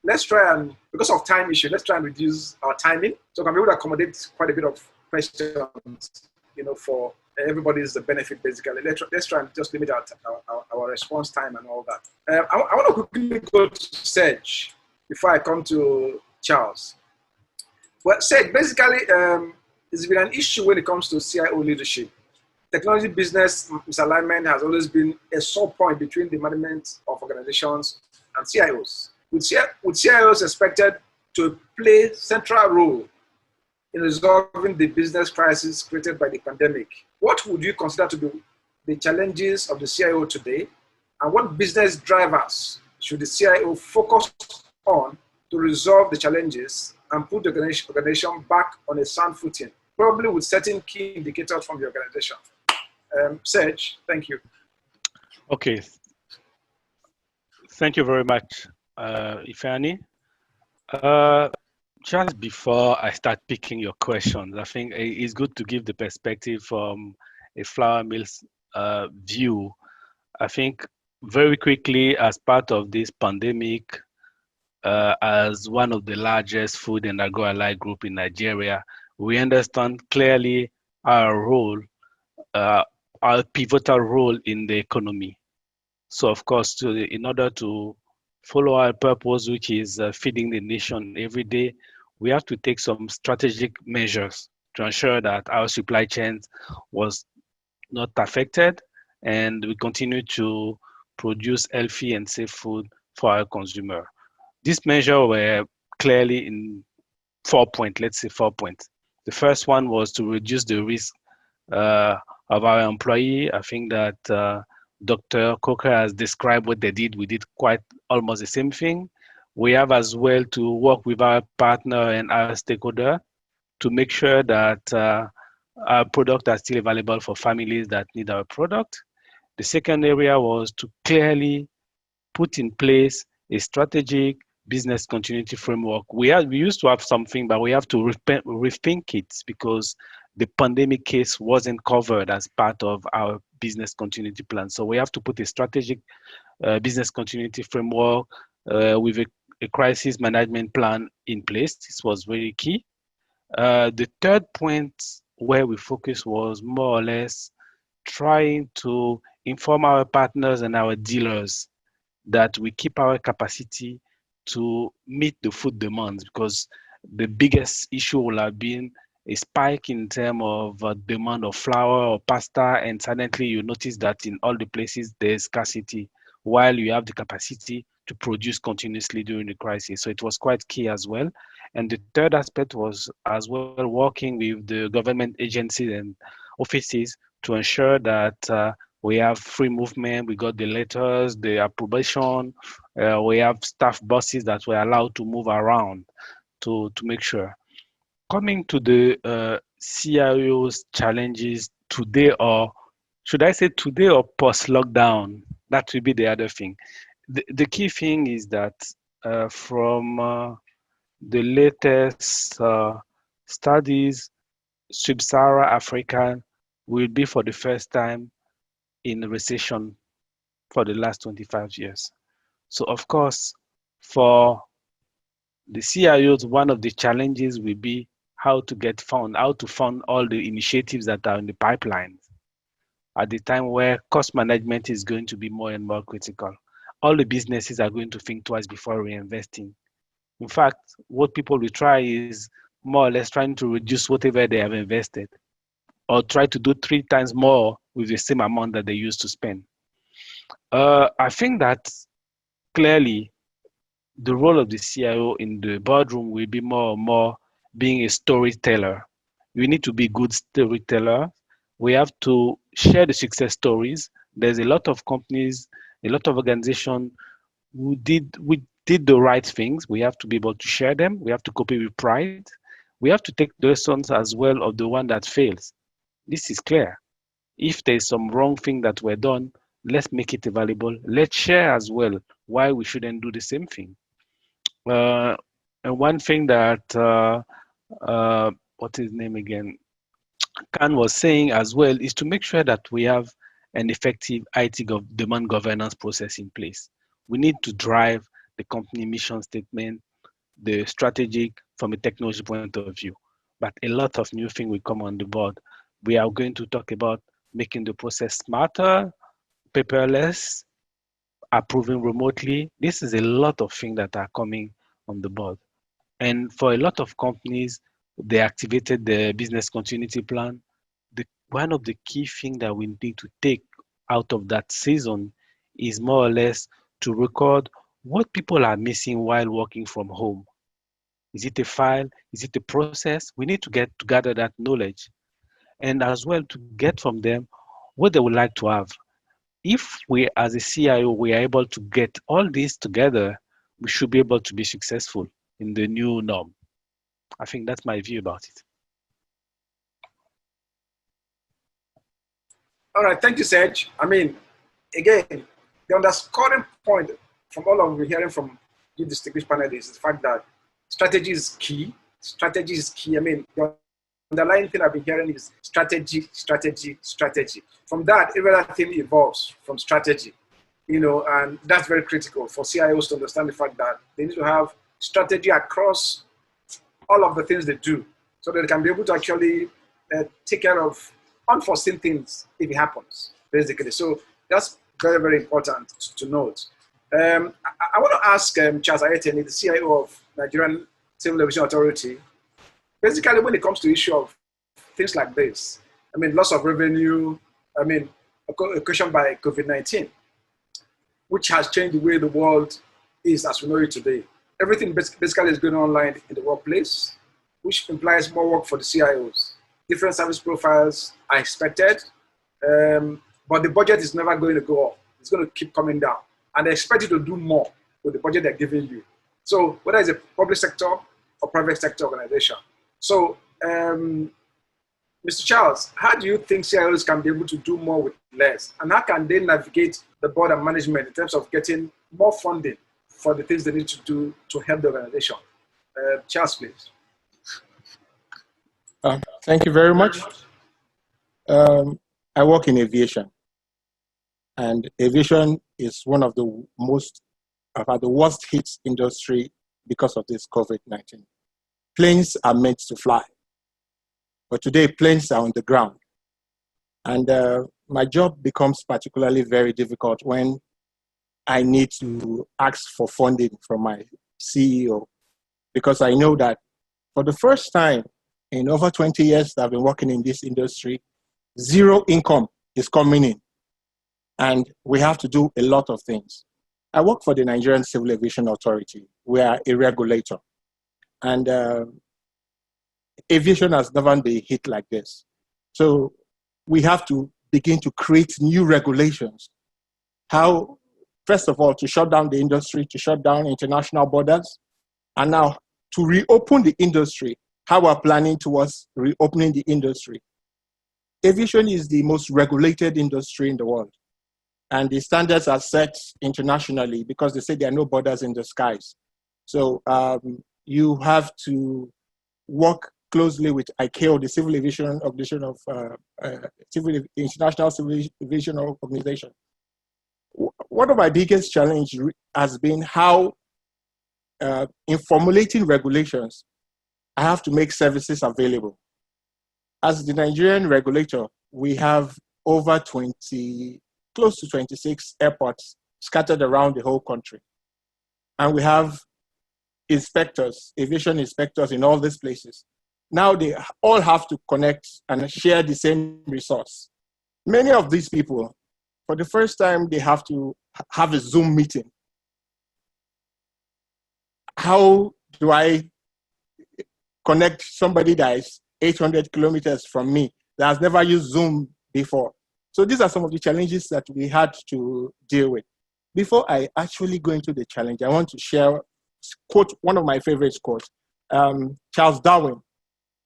let's try and, because of time issue, let's try and reduce our timing so can be able to accommodate quite a bit of questions, for everybody's benefit, basically. Let's try and just limit our response time and all that. I want to quickly go to Serge before I come to Charles. Well, Serge, basically, it's been an issue when it comes to CIO leadership. Technology business misalignment has always been a sore point between the management of organizations and CIOs. With CIOs expected to play a central role in resolving the business crisis created by the pandemic, what would you consider to be the challenges of the CIO today, and what business drivers should the CIO focus on to resolve the challenges and put the organization back on a sound footing, probably with certain key indicators from the organization? Serge, thank you. Okay. Thank you very much, Ifeanyi. Just before I start picking your questions, I think it's good to give the perspective from a flour mill's view. I think very quickly, as part of this pandemic, as one of the largest food and agro-allied group in Nigeria, we understand clearly our role, our pivotal role in the economy. So of course, in order to follow our purpose, which is feeding the nation every day, we have to take some strategic measures to ensure that our supply chains was not affected and we continue to produce healthy and safe food for our consumer. These measures were clearly in 4 points, let's say 4 points. The first one was to reduce the risk of our employee. I think that Dr. Coker has described what they did. We did quite almost the same thing. We have as well to work with our partner and our stakeholder to make sure that our products are still available for families that need our product. The second area was to clearly put in place a strategic business continuity framework. We used to have something, but we have to rethink it because the pandemic case wasn't covered as part of our business continuity plan. So we have to put a strategic business continuity framework with a crisis management plan in place. This was very key. The third point where we focused was more or less trying to inform our partners and our dealers that we keep our capacity to meet the food demands, because the biggest issue will have been a spike in terms of demand of flour or pasta, and suddenly you notice that in all the places there's scarcity while you have the capacity to produce continuously during the crisis. So it was quite key as well. And the third aspect was as well working with the government agencies and offices to ensure that we have free movement. We got the letters, the approbation. We have staff buses that were allowed to move around to make sure. Coming to the CIO's challenges today, or should I say today or post-lockdown, that will be the other thing. The key thing is that from the latest studies, Sub-Saharan Africa will be for the first time in recession for the last 25 years. So of course, for the CIOs, one of the challenges will be how to fund all the initiatives that are in the pipeline at the time where cost management is going to be more and more critical. All the businesses are going to think twice before reinvesting. In fact, what people will try is more or less trying to reduce whatever they have invested, or try to do 3 times more with the same amount that they used to spend. I think that clearly the role of the CIO in the boardroom will be more and more being a storyteller. You need to be good storyteller. We have to share the success stories. There's a lot of companies, a lot of organizations who did the right things. We have to be able to share them. We have to copy with pride. We have to take the lessons as well of the one that fails. This is clear. If there's some wrong thing that were done, let's make it available. Let's share as well why we shouldn't do the same thing. And one thing that what's his name again? Khan was saying as well is to make sure that we have an effective IT demand governance process in place. We need to drive the company mission statement, the strategic from a technology point of view. But a lot of new things will come on the board. We are going to talk about making the process smarter, paperless, approving remotely. This is a lot of things that are coming on the board. And for a lot of companies, they activated the business continuity plan. One of the key things that we need to take out of that season is more or less to record what people are missing while working from home. Is it a file? Is it a process? We need to gather that knowledge, and as well to get from them what they would like to have. If we, as a CIO, we are able to get all this together, we should be able to be successful in the new norm. I think that's my view about it. All right, thank you, Serge. I mean, again, the underscoring point from all of we're hearing from you distinguished panelists is the fact that strategy is key. Strategy is key. I mean, the underlying thing I've been hearing is strategy, strategy, strategy. From that, every other thing evolves from strategy, and that's very critical for CIOs to understand the fact that they need to have strategy across all of the things they do so that they can be able to actually take care of unforeseen things if it happens, basically. So that's very, very important to note. I want to ask Charles Ayotunde, the CIO of Nigerian Civil Aviation Authority. Basically, when it comes to issue of things like this, I mean, loss of revenue, I mean, occasioned by COVID-19, which has changed the way the world is as we know it today. Everything basically is going online in the workplace, which implies more work for the CIOs. Different service profiles are expected, but the budget is never going to go up. It's going to keep coming down. And they expect you to do more with the budget they're giving you. So whether it's a public sector or private sector organization. So, Mr. Charles, how do you think CIOs can be able to do more with less? And how can they navigate the board and management in terms of getting more funding for the things they need to do to help the organization? Charles, please. Thank you very much. I work in aviation, and aviation is one of the worst hit industry because of this COVID-19. Planes are meant to fly, but today planes are on the ground. And my job becomes particularly very difficult when I need to ask for funding from my CEO, because I know that for the first time in over 20 years that I've been working in this industry, zero income is coming in. And we have to do a lot of things. I work for the Nigerian Civil Aviation Authority. We are a regulator. And aviation has never been hit like this. So we have to begin to create new regulations. How, first of all, to shut down the industry, to shut down international borders, and now to reopen the industry, how we're planning towards reopening the industry. Aviation is the most regulated industry in the world. And the standards are set internationally because they say there are no borders in the skies. So you have to work closely with ICAO, the Civil Aviation Organization of International Civil Aviation Organization. One of my biggest challenges has been how, in formulating regulations, I have to make services available. As the Nigerian regulator, we have over 20, close to 26 airports scattered around the whole country. And we have inspectors, aviation inspectors in all these places. Now they all have to connect and share the same resource. Many of these people, for the first time, they have to have a Zoom meeting. How do I connect somebody that is 800 kilometers from me that has never used Zoom before? So these are some of the challenges that we had to deal with. Before I actually go into the challenge, I want to share quote, one of my favorite quotes. Charles Darwin,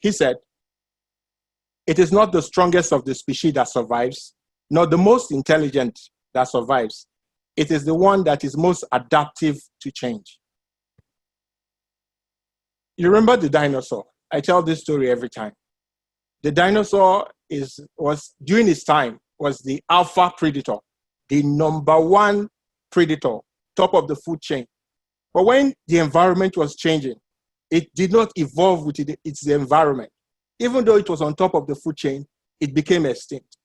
he said, "It is not the strongest of the species that survives, nor the most intelligent that survives. It is the one that is most adaptive to change." You remember the dinosaur? I tell this story every time. The dinosaur was during its time, was the alpha predator, the #1 predator, top of the food chain. But when the environment was changing, it did not evolve with its environment. Even though it was on top of the food chain, it became extinct.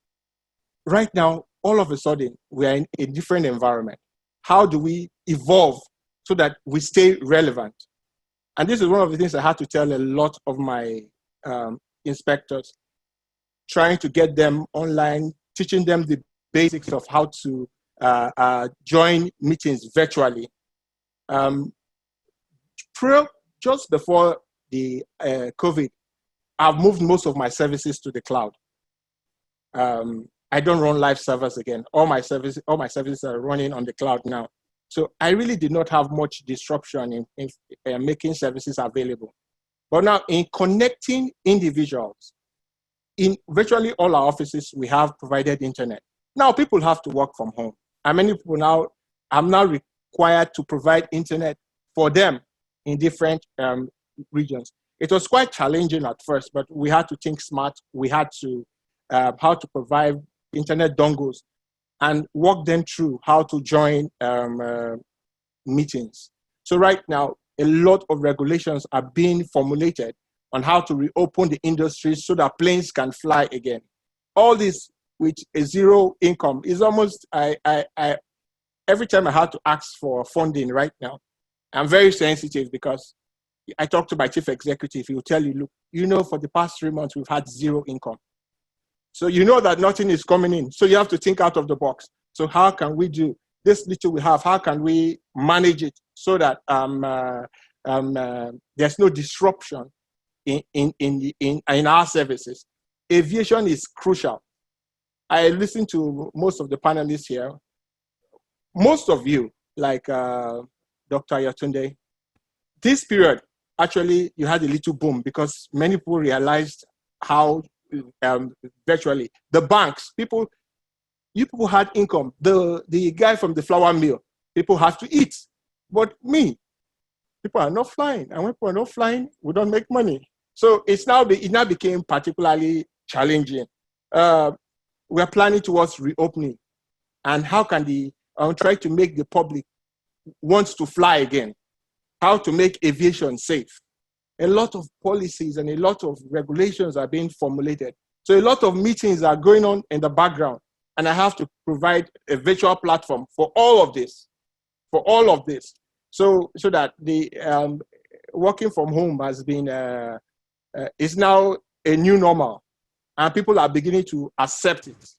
Right now, all of a sudden, we are in a different environment. How do we evolve so that we stay relevant? And this is one of the things I had to tell a lot of my inspectors, trying to get them online, teaching them the basics of how to join meetings virtually. Just before the COVID, I've moved most of my services to the cloud. I don't run live servers again. All my services are running on the cloud now. So I really did not have much disruption in making services available. But now in connecting individuals, in virtually all our offices, we have provided internet. Now people have to work from home. And many people now, I'm now required to provide internet for them in different regions. It was quite challenging at first, but we had to think smart. We had to, how to provide internet dongles and walk them through how to join meetings. So right now, a lot of regulations are being formulated on how to reopen the industry so that planes can fly again. All this with a zero income is almost, every time I had to ask for funding right now, I'm very sensitive because I talked to my chief executive, he will tell you, look, for the past 3 months, we've had zero income. So you know that nothing is coming in. So you have to think out of the box. So how can we do this little we have? How can we manage it so that there's no disruption in our services? Aviation is crucial. I listen to most of the panelists here. Most of you, like Dr. Ayotunde, this period, actually, you had a little boom because many people realized how virtually the banks, you people had income. The guy from the flour mill, people have to eat. But me, people are not flying. And when people are not flying, we don't make money. So it now became particularly challenging. We're planning towards reopening. And how can try to make the public wants to fly again? How to make aviation safe? A lot of policies and a lot of regulations are being formulated. So a lot of meetings are going on in the background, and I have to provide a virtual platform for all of this, so that the working from home has been is now a new normal, and people are beginning to accept it.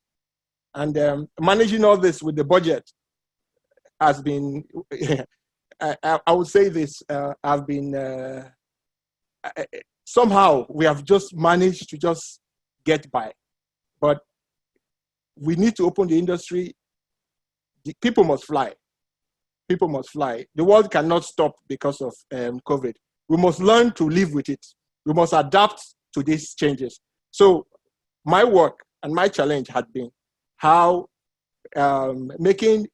And managing all this with the budget has been, I would say this, I've been, somehow we have just managed to just get by. But we need to open the industry. The people must fly. People must fly. The world cannot stop because of COVID. We must learn to live with it. We must adapt to these changes. So my work and my challenge had been how creating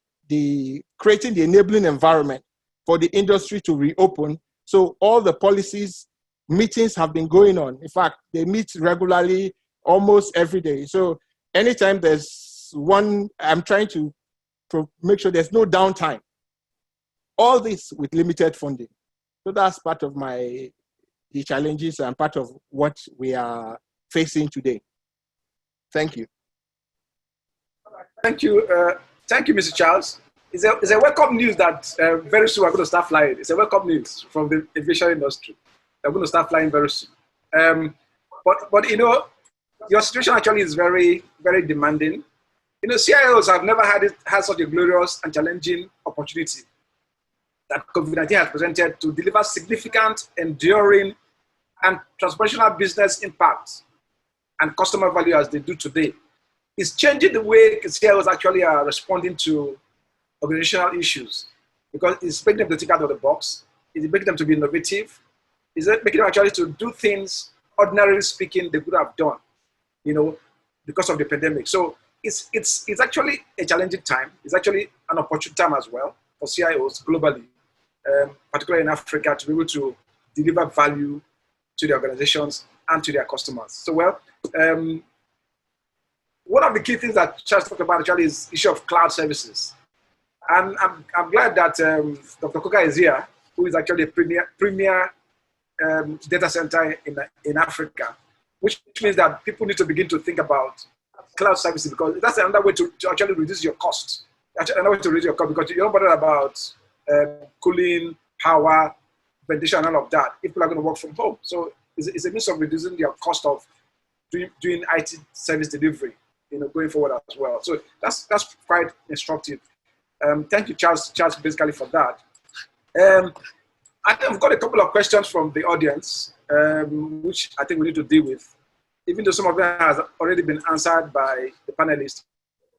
the enabling environment for the industry to reopen. So all the policies, meetings have been going on. In fact, they meet regularly almost every day. So anytime there's one, I'm trying to make sure there's no downtime. All this with limited funding. So that's part of the challenges and part of what we are facing today. Thank you. Thank you, Mr. Charles. It's a welcome news that very soon we're going to start flying. It's a welcome news from the aviation industry. They're going to start flying very soon. But your situation actually is very, very demanding. CIOs have never had such a glorious and challenging opportunity that COVID-19 has presented to deliver significant, enduring, and transformational business impact and customer value as they do today. It's changing the way CIOs actually are responding to organizational issues, because it's making them to think out of the box. It's making them to be innovative. It's making them actually to do things, ordinarily speaking, they could have done, because of the pandemic. So it's actually a challenging time. It's actually an opportune time as well for CIOs globally, particularly in Africa, to be able to deliver value to the organizations and to their customers. So, one of the key things that Charles talked about actually is the issue of cloud services. And I'm glad that Dr. Koka is here, who is actually a premier data center in Africa, which means that people need to begin to think about cloud services, because that's another way to actually reduce your cost. Another way to reduce your cost, because you're not bothered about cooling, power, ventilation, and all of that if people are going to work from home. So it's a means of reducing your cost of doing IT service delivery, going forward as well. So that's quite instructive. Thank you, Charles, basically for that. I think we've got a couple of questions from the audience, which I think we need to deal with, even though some of them has already been answered by the panelists.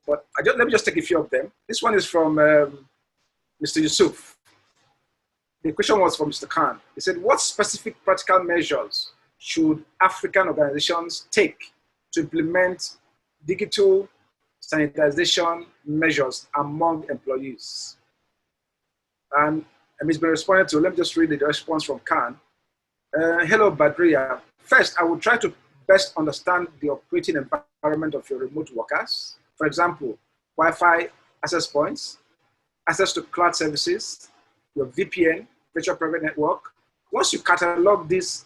But let me just take a few of them. This one is from Mr. Yusuf. The question was from Mr. Khan. He said, what specific practical measures should African organizations take to implement digital sanitization measures among employees? And it's been responded to. Let me just read the response from Khan. Hello, Badria. First, I will try to best understand the operating environment of your remote workers. For example, Wi-Fi access points, access to cloud services, your VPN, virtual private network. Once you catalog this,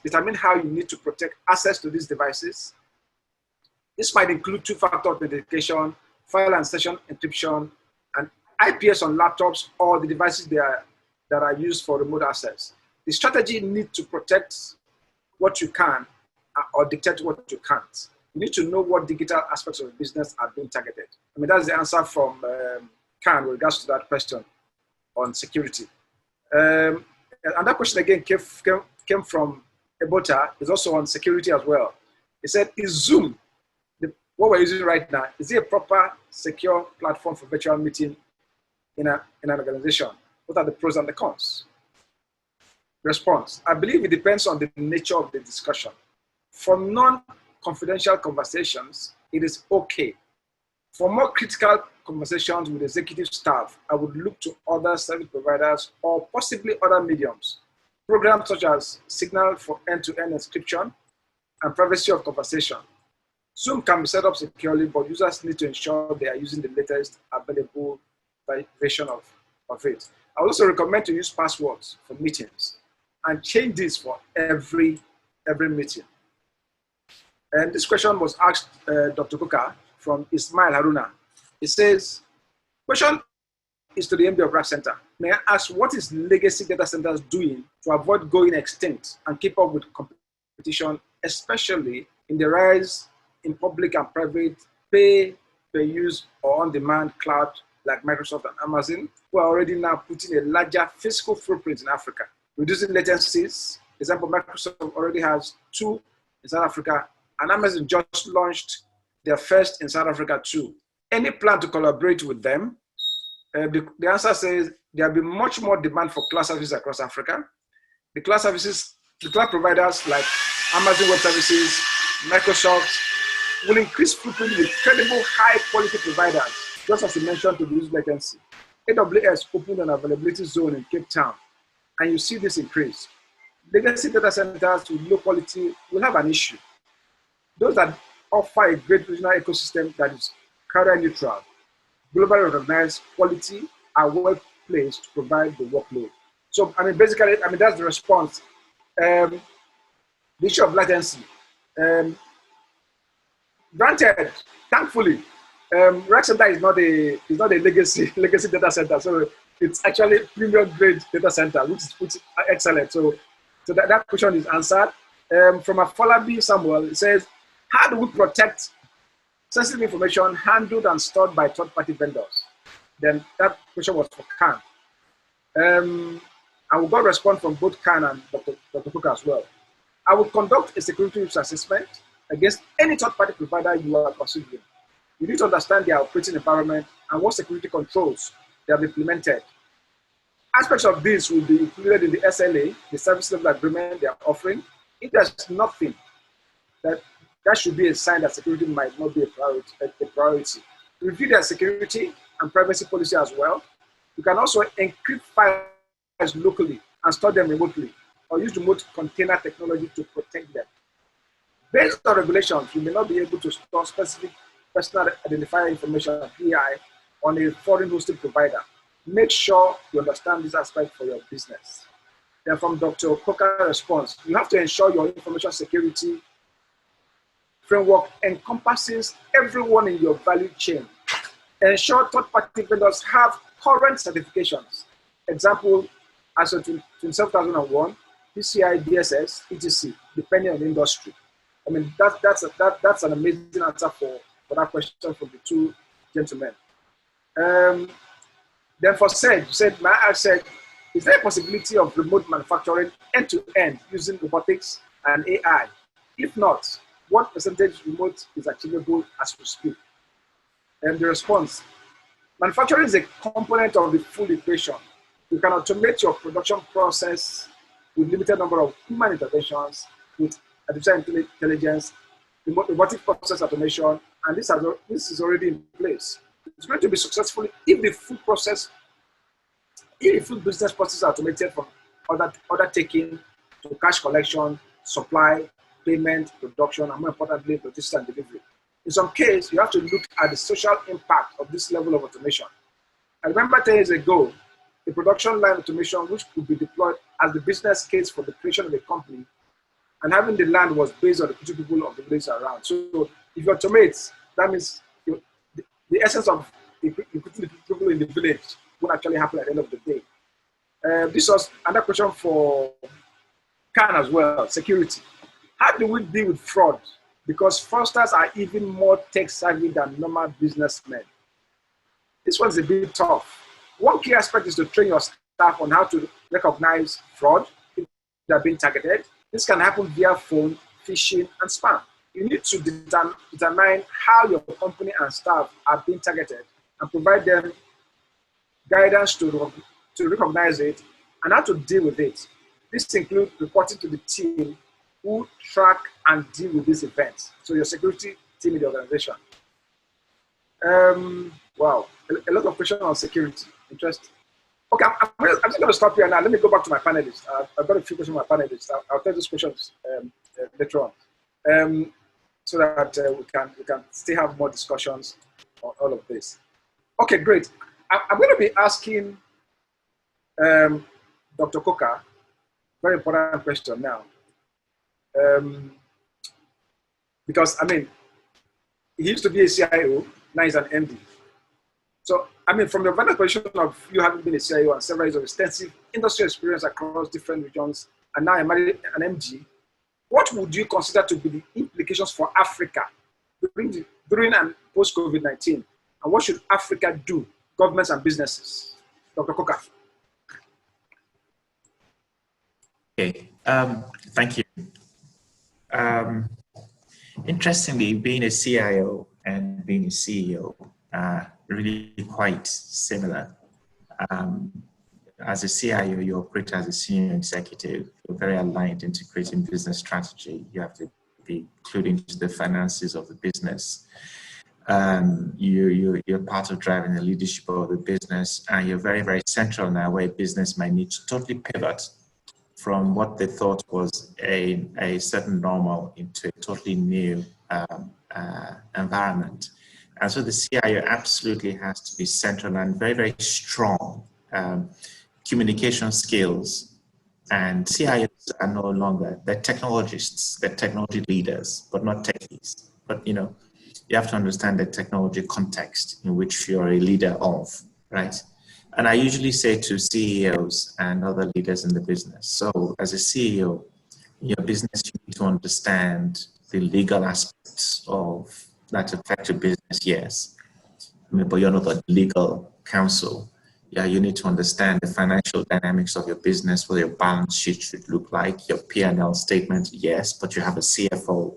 determine how you need to protect access to these devices. This might include two-factor authentication, file and session encryption, and IPS on laptops or the devices that are used for remote access. The strategy needs to protect what you can or dictate what you can't. You need to know what digital aspects of the business are being targeted. I mean, that's the answer from Karen with regards to that question on security. And that question again came from Ebota, is also on security as well. He said, is Zoom, what we're using right now, is it a proper secure platform for virtual meeting in an organization? What are the pros and the cons? Response, I believe it depends on the nature of the discussion. For non-confidential conversations, it is okay. For more critical conversations with executive staff, I would look to other service providers or possibly other mediums. Programs such as Signal for end-to-end encryption and privacy of conversation. Zoom can be set up securely, but users need to ensure they are using the latest available version of it. I also recommend to use passwords for meetings and change this for every meeting. And this question was asked Dr. Kuka from Ismail Haruna. It says, question is to the MD of Rack Center. May I ask, what is legacy data centers doing to avoid going extinct and keep up with competition, especially in the rise in public and private pay-per-use or on-demand cloud like Microsoft and Amazon, who are already now putting a larger physical footprint in Africa, reducing latencies. For example, Microsoft already has 2 in South Africa, and Amazon just launched their first in South Africa too. Any plan to collaborate with them? The answer says there will be much more demand for cloud services across Africa. The cloud providers like Amazon Web Services, Microsoft, will increase footprint with credible high-quality providers, just as you mentioned, to reduce latency. AWS opened an availability zone in Cape Town, and you see this increase. Legacy data centers with low quality will have an issue. Those that offer a great regional ecosystem that is carrier neutral, globally recognized quality, are well placed to provide the workload. So, I mean, basically, that's the response. The issue of latency. Granted, thankfully, Rack Center is not a legacy data center, so it's actually premium grade data center, which is excellent. So that question is answered. From Afolabi Samuel, it says, how do we protect sensitive information handled and stored by third-party vendors? Then that question was for Khan. And we got a response from both Khan and Dr. Cook as well. I will conduct a security risk assessment against any third-party provider you are considering. You need to understand their operating environment and what security controls they have implemented. Aspects of this will be included in the SLA, the service level agreement they are offering. If there's nothing, that should be a sign that security might not be a priority. Review their security and privacy policy as well. You can also encrypt files locally and store them remotely, or use remote container technology to protect them. Based on regulations, you may not be able to store specific personal identifier information, PI, on a foreign hosted provider. Make sure you understand this aspect for your business. Then from Dr. Coker's response, you have to ensure your information security framework encompasses everyone in your value chain. Ensure third-party vendors have current certifications. Example, ISO 27001, PCI DSS, etc., depending on the industry. I mean, that's an amazing answer for that question from the 2 gentlemen. Then for Sej, you said, is there a possibility of remote manufacturing end-to-end using robotics and AI? If not, what percentage remote is achievable as we speak? And the response, manufacturing is a component of the full equation. You can automate your production process with limited number of human interventions, with artificial intelligence, robotic process automation, and this is already in place. It's going to be successful if the food business process are automated from order taking to cash collection, supply, payment, production, and more importantly, logistics and delivery. In some cases, you have to look at the social impact of this level of automation. I remember 10 years ago, the production line automation, which could be deployed as the business case for the creation of a company, and having the land was based on the people of the village around. So if you automate, that means the essence of putting the people in the village won't actually happen at the end of the day. This was another question for Khan as well, security. How do we deal with fraud? Because fraudsters are even more tech savvy than normal businessmen. This one's a bit tough. One key aspect is to train your staff on how to recognize fraud if they're being targeted. This can happen via phone, phishing, and spam. You need to determine how your company and staff are being targeted and provide them guidance to recognize it and how to deal with it. This includes reporting to the team who track and deal with these events. So your security team in the organization. Wow, a lot of questions on security. Interesting. Okay, I'm just going to stop here now. Let me go back to my panelists. I've got a few questions from my panelists. I'll take these questions later on, so that we can still have more discussions on all of this. Okay, great. I'm going to be asking Dr. Coker very important question now, because I mean, he used to be a CIO, now he's an MD. So, I mean, from the vantage position of you having been a CIO and several years of extensive industry experience across different regions, and now I'm an MD, what would you consider to be the implications for Africa during and post-COVID-19? And what should Africa do, governments and businesses? Dr. Coker. Okay, thank you. Interestingly, being a CIO and being a CEO are really quite similar. As a CIO, you operate as a senior executive. You're very aligned into creating business strategy. You have to be clued into the finances of the business. You're part of driving the leadership of the business, and you're very, very central now where business might need to totally pivot from what they thought was a certain normal into a totally new environment. And so the CIO absolutely has to be central and very, very strong communication skills. And CIOs are no longer, they're technologists, they're technology leaders, but not techies. But you know, you have to understand the technology context in which you're a leader of, right? And I usually say to CEOs and other leaders in the business, so as a CEO, in your business, you need to understand the legal aspects of that affect your business, yes. I mean, but you're not a legal counsel. Yeah, you need to understand the financial dynamics of your business, what your balance sheet should look like, your P&L statement, yes, but you have a CFO.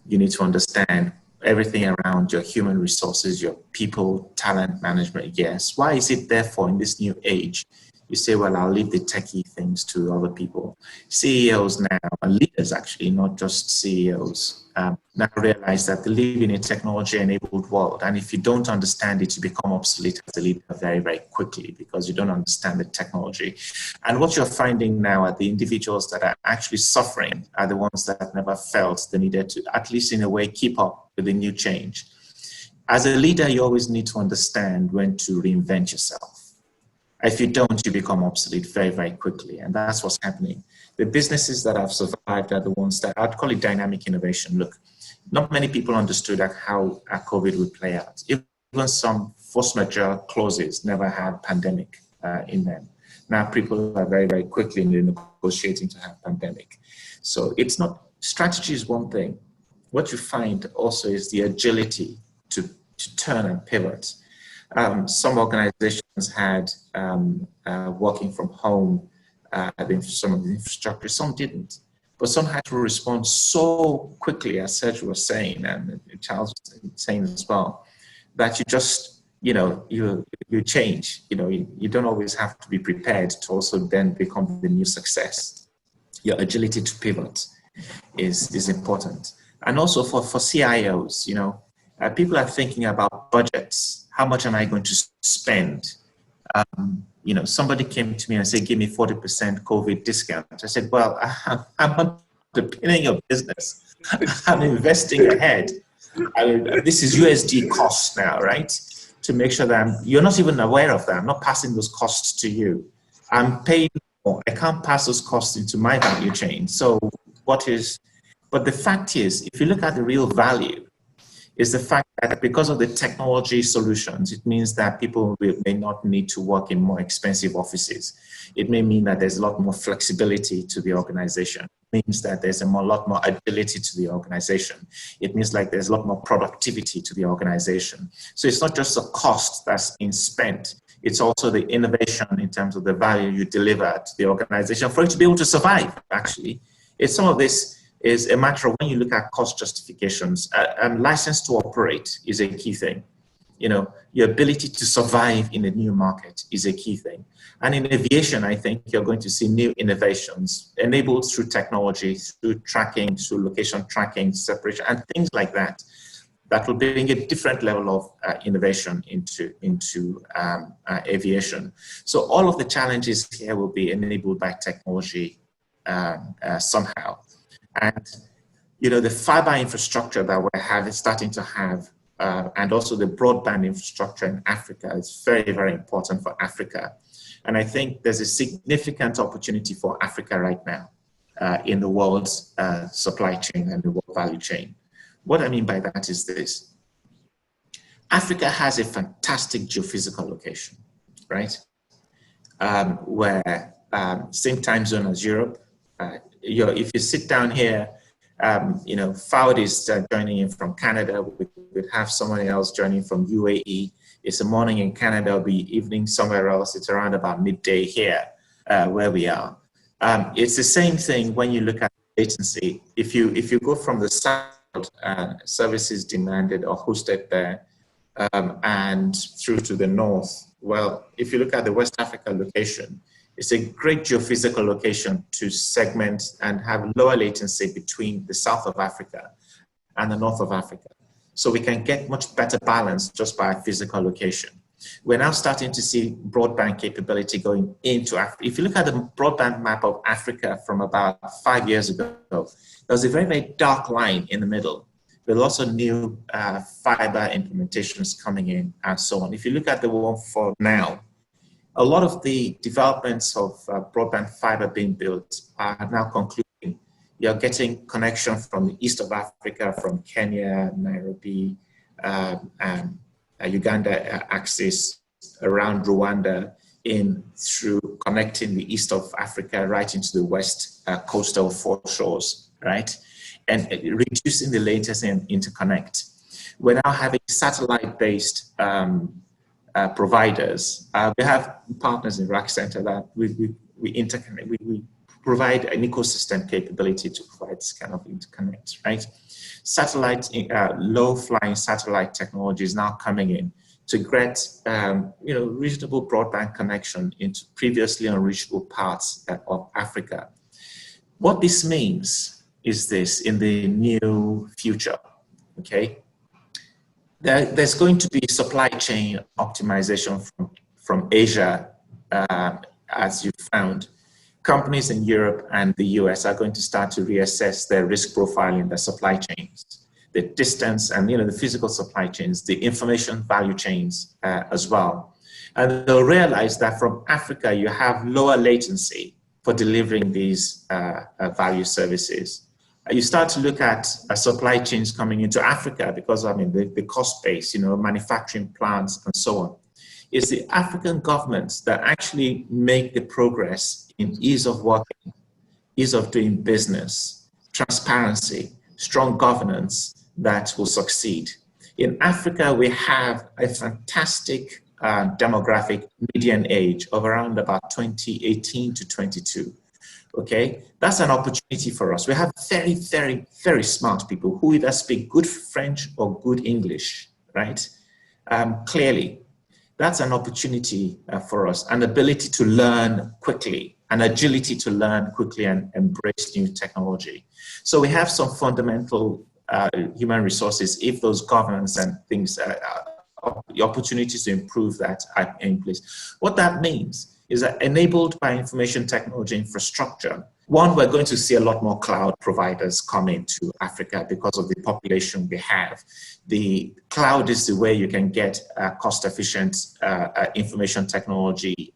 You need to understand everything around your human resources, your people, talent management, yes. Why is it therefore in this new age? You say, well, I'll leave the techie things to other people. CEOs now, and leaders actually, not just CEOs, now realize that they live in a technology-enabled world. And if you don't understand it, you become obsolete as a leader very, very quickly because you don't understand the technology. And what you're finding now are the individuals that are actually suffering are the ones that never felt they needed to, at least in a way, keep up with the new change. As a leader, you always need to understand when to reinvent yourself. If you don't, you become obsolete very, very quickly. And that's what's happening. The businesses that have survived are the ones that, I'd call it dynamic innovation. Look, not many people understood how COVID would play out. Even some force majeure clauses never had pandemic in them. Now people are very, very quickly negotiating to have pandemic. So it's not, strategy is one thing. What you find also is the agility to turn and pivot. Some organizations had working from home, some of the infrastructure, some didn't. But some had to respond so quickly, as Serge was saying, and Charles was saying as well, that you just, you know, you change. You know, you don't always have to be prepared to also then become the new success. Your agility to pivot is important. And also for CIOs, you know, people are thinking about budgets. How much am I going to spend? You know, somebody came to me and said, give me 40% COVID discount. I said, well, I'm not depending your business. I'm investing ahead. I mean, this is USD costs now, right? To make sure that you're not even aware of that. I'm not passing those costs to you. I'm paying more. I can't pass those costs into my value chain. So but the fact is, if you look at the real value, is the fact that because of the technology solutions, it means that people may not need to work in more expensive offices. It may mean that there's a lot more flexibility to the organization. It means that there's a lot more agility to the organization. It means like there's a lot more productivity to the organization. So it's not just the cost that's being spent, it's also the innovation in terms of the value you deliver to the organization for it to be able to survive, actually. It's some of this is a matter of when you look at cost justifications, license to operate is a key thing. You know, your ability to survive in a new market is a key thing. And in aviation, I think you're going to see new innovations enabled through technology, through tracking, through location tracking, separation, and things like that, that will bring a different level of innovation into aviation. So all of the challenges here will be enabled by technology somehow. And, you know, the fiber infrastructure that we're starting to have, and also the broadband infrastructure in Africa is very, very important for Africa. And I think there's a significant opportunity for Africa right now in the world's supply chain and the world value chain. What I mean by that is this. Africa has a fantastic geophysical location, right? Where same time zone as Europe. If you sit down here, you know, Fowd is joining in from Canada. We would have someone else joining from UAE. It's a morning in Canada, it'll be evening somewhere else. It's around about midday here, where we are. It's the same thing when you look at latency. If you go from the south, services demanded or hosted there, and through to the north, well, if you look at the West Africa location, it's a great geophysical location to segment and have lower latency between the south of Africa and the north of Africa. So we can get much better balance just by physical location. We're now starting to see broadband capability going into Africa. If you look at the broadband map of Africa from about 5 years ago, there was a very, very dark line in the middle. There are also new fiber implementations coming in and so on. If you look at the one for now, a lot of the developments of broadband fiber being built are now concluding. You're getting connection from the east of Africa, from Kenya, Nairobi, Uganda axis, around Rwanda, in through connecting the east of Africa right into the west coastal foreshores, right? And reducing the latency and interconnect. We're now having satellite-based providers. We have partners in Rack Center that we interconnect. We provide an ecosystem capability to provide this kind of interconnect, right? Satellite, low-flying satellite technology is now coming in to get you know, reasonable broadband connection into previously unreachable parts of Africa. What this means is this in the new future, okay? There's going to be supply chain optimization from Asia, as you found. Companies in Europe and the US are going to start to reassess their risk profile in their supply chains, the distance and, you know, the physical supply chains, the information value chains as well. And they'll realize that from Africa, you have lower latency for delivering these value services. You start to look at supply chains coming into Africa because, I mean, the cost base, you know, manufacturing plants and so on. It's the African governments that actually make the progress in ease of working, ease of doing business, transparency, strong governance that will succeed. In Africa, we have a fantastic demographic median age of around about 18 to 22. Okay, that's an opportunity for us. We have very, very, very smart people who either speak good French or good English, right? Clearly, that's an opportunity for us, an ability to learn quickly, an agility to learn quickly and embrace new technology. So we have some fundamental human resources if those governance and things, the opportunities to improve that are in place. What that means is that enabled by information technology infrastructure, one, we're going to see a lot more cloud providers come into Africa because of the population we have. The cloud is the way you can get cost-efficient information technology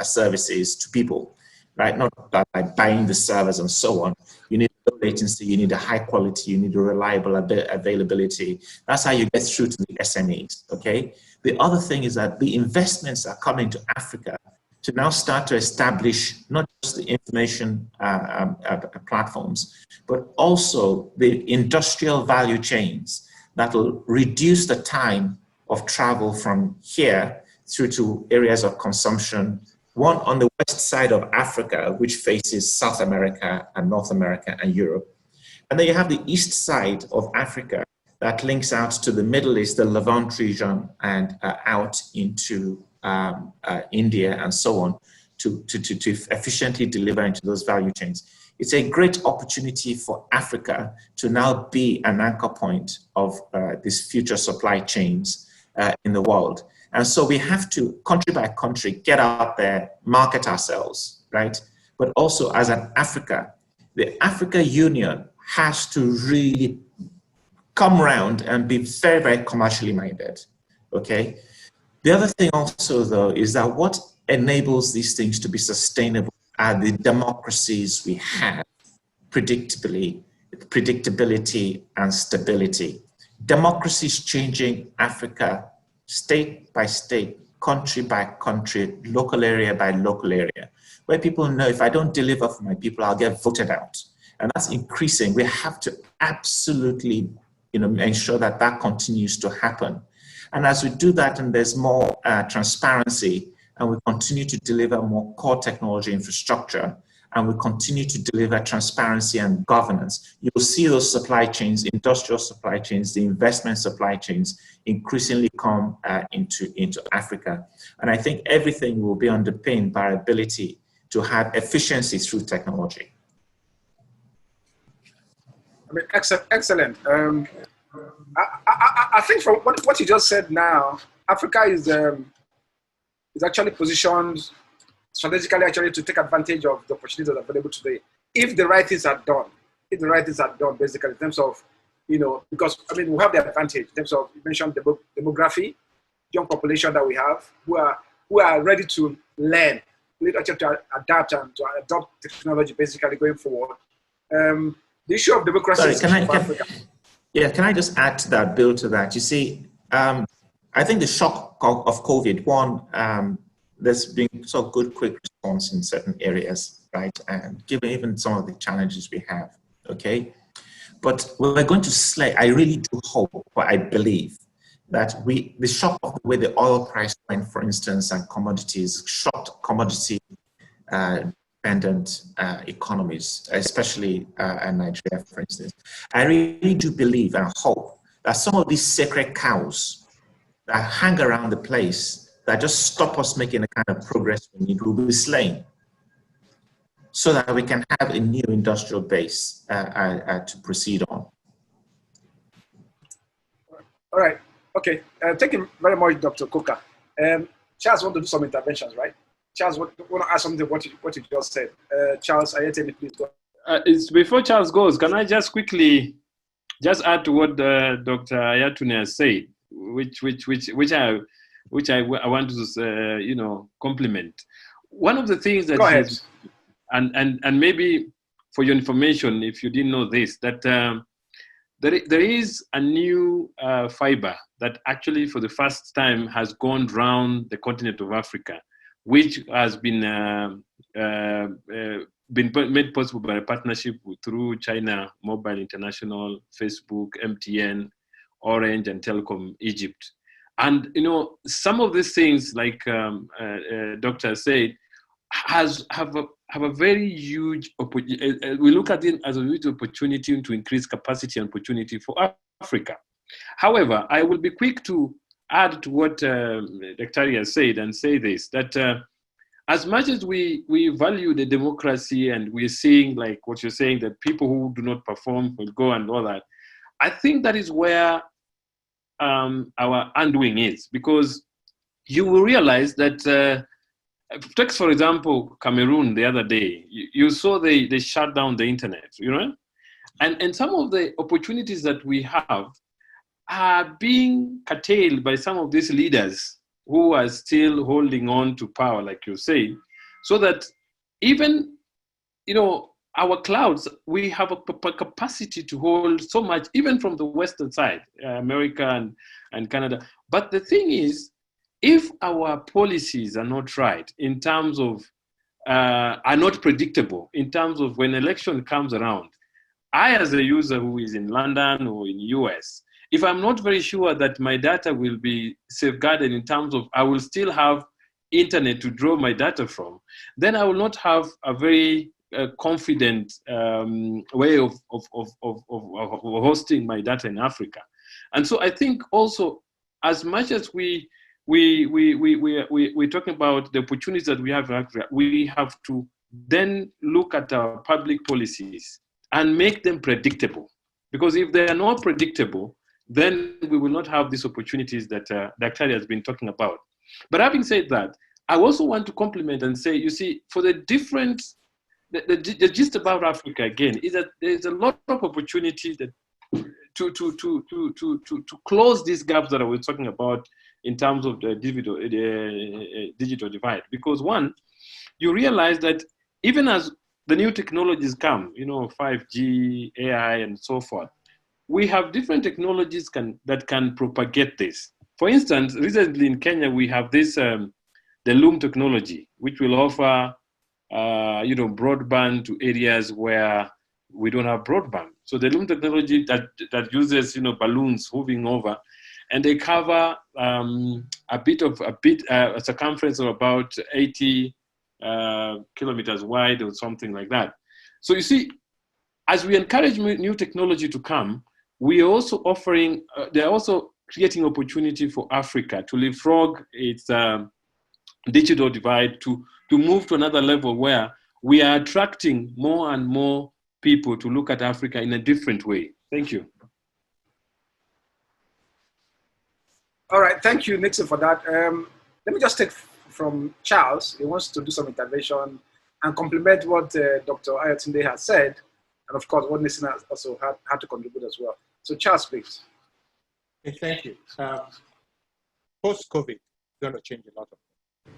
services to people, right? Not by buying the servers and so on. You need low latency, you need a high quality, you need a reliable availability. That's how you get through to the SMEs, okay? The other thing is that the investments are coming to Africa to now start to establish not just the information platforms, but also the industrial value chains that will reduce the time of travel from here through to areas of consumption. One on the west side of Africa, which faces South America and North America and Europe. And then you have the east side of Africa that links out to the Middle East, the Levant region, and out into India and so on to efficiently deliver into those value chains. It's a great opportunity for Africa to now be an anchor point of these future supply chains in the world. And so we have to, country by country, get out there, market ourselves, right? But also as an Africa, the Africa Union has to really come around and be very, very commercially minded, okay? The other thing also, though, is that what enables these things to be sustainable are the democracies we have, predictability and stability. Democracies changing Africa state by state, country by country, local area by local area, where people know if I don't deliver for my people, I'll get voted out. And that's increasing. We have to absolutely, ensure that that continues to happen. And as we do that, and there's more transparency, and we continue to deliver more core technology infrastructure, and we continue to deliver transparency and governance, you'll see those supply chains, industrial supply chains, the investment supply chains increasingly come into Africa. And I think everything will be underpinned by our ability to have efficiency through technology. I mean, excellent. I think from what you just said now, Africa is actually positioned strategically actually to take advantage of the opportunities that are available today. If the right things are done, basically in terms of, because I mean, we have the advantage in terms of, you mentioned demography, young population that we have who are ready to learn, actually to adapt and to adopt technology basically going forward. The issue of democracy can I just add to that, build to that? You see, I think the shock of COVID, there's been so good quick response in certain areas, right? And given even some of the challenges we have, okay? But we're going to slay, I really do hope, but I believe that the shock of the way the oil price went, for instance, and commodities, shocked commodity dependent economies, especially Nigeria, for instance. I really do believe and hope that some of these sacred cows that hang around the place that just stop us making the kind of progress we need will be slain so that we can have a new industrial base to proceed on. All right. Okay. Thank you very much, Dr. Coker. Charles want to do some interventions, right? Charles, want to add something to what you just said. Charles, Ayotunde, please go. Before Charles goes, can I just quickly add to what Dr. Ayotunde has said, which I want to compliment. One of the things that go ahead. And maybe for your information, if you didn't know this, that there is a new fiber that actually for the first time has gone round the continent of Africa, which has been made possible by a partnership through China Mobile International, Facebook, MTN, Orange, and Telecom Egypt. And some of these things, like Doctor said, have a very huge opportunity. We look at it as a huge opportunity to increase capacity and opportunity for Africa. However, I will be quick to add to what Dr. has said and say this, that as much as we value the democracy and we're seeing, like what you're saying, that people who do not perform will go and all that, I think that is where our undoing is, because you will realize that, take for example, Cameroon the other day, you saw they shut down the internet, and some of the opportunities that we have are being curtailed by some of these leaders who are still holding on to power, like you say, so that even, our clouds, we have a capacity to hold so much, even from the Western side, America and Canada. But the thing is, if our policies are not right in terms of, are not predictable in terms of when election comes around, I, as a user who is in London or in US, if I'm not very sure that my data will be safeguarded in terms of I will still have internet to draw my data from, then I will not have a very confident way of hosting my data in Africa. And so I think also, as much as we're talking about the opportunities that we have in Africa, we have to then look at our public policies and make them predictable. Because if they are not predictable, then we will not have these opportunities that Dr. has been talking about. But having said that, I also want to compliment and say, you see, for the different, the gist about Africa again is that there's a lot of opportunities that to close these gaps that I was talking about in terms of the digital divide. Because one, you realize that even as the new technologies come, 5G, AI, and so forth, we have different technologies that can propagate this. For instance, recently in Kenya, we have this, the Loom technology, which will offer, broadband to areas where we don't have broadband. So the Loom technology that uses, balloons moving over, and they cover a circumference of about 80 kilometers wide or something like that. So you see, as we encourage new technology to come, we are also offering, they're also creating opportunity for Africa to leapfrog its digital divide, to move to another level where we are attracting more and more people to look at Africa in a different way. Thank you. All right, thank you, Nixon, for that. Let me just take from Charles. He wants to do some intervention and complement what Dr. Ayotunde has said, and of course, what Nixon has also had to contribute as well. So Charles, please. Okay, thank you. Post-COVID is going to change a lot of things.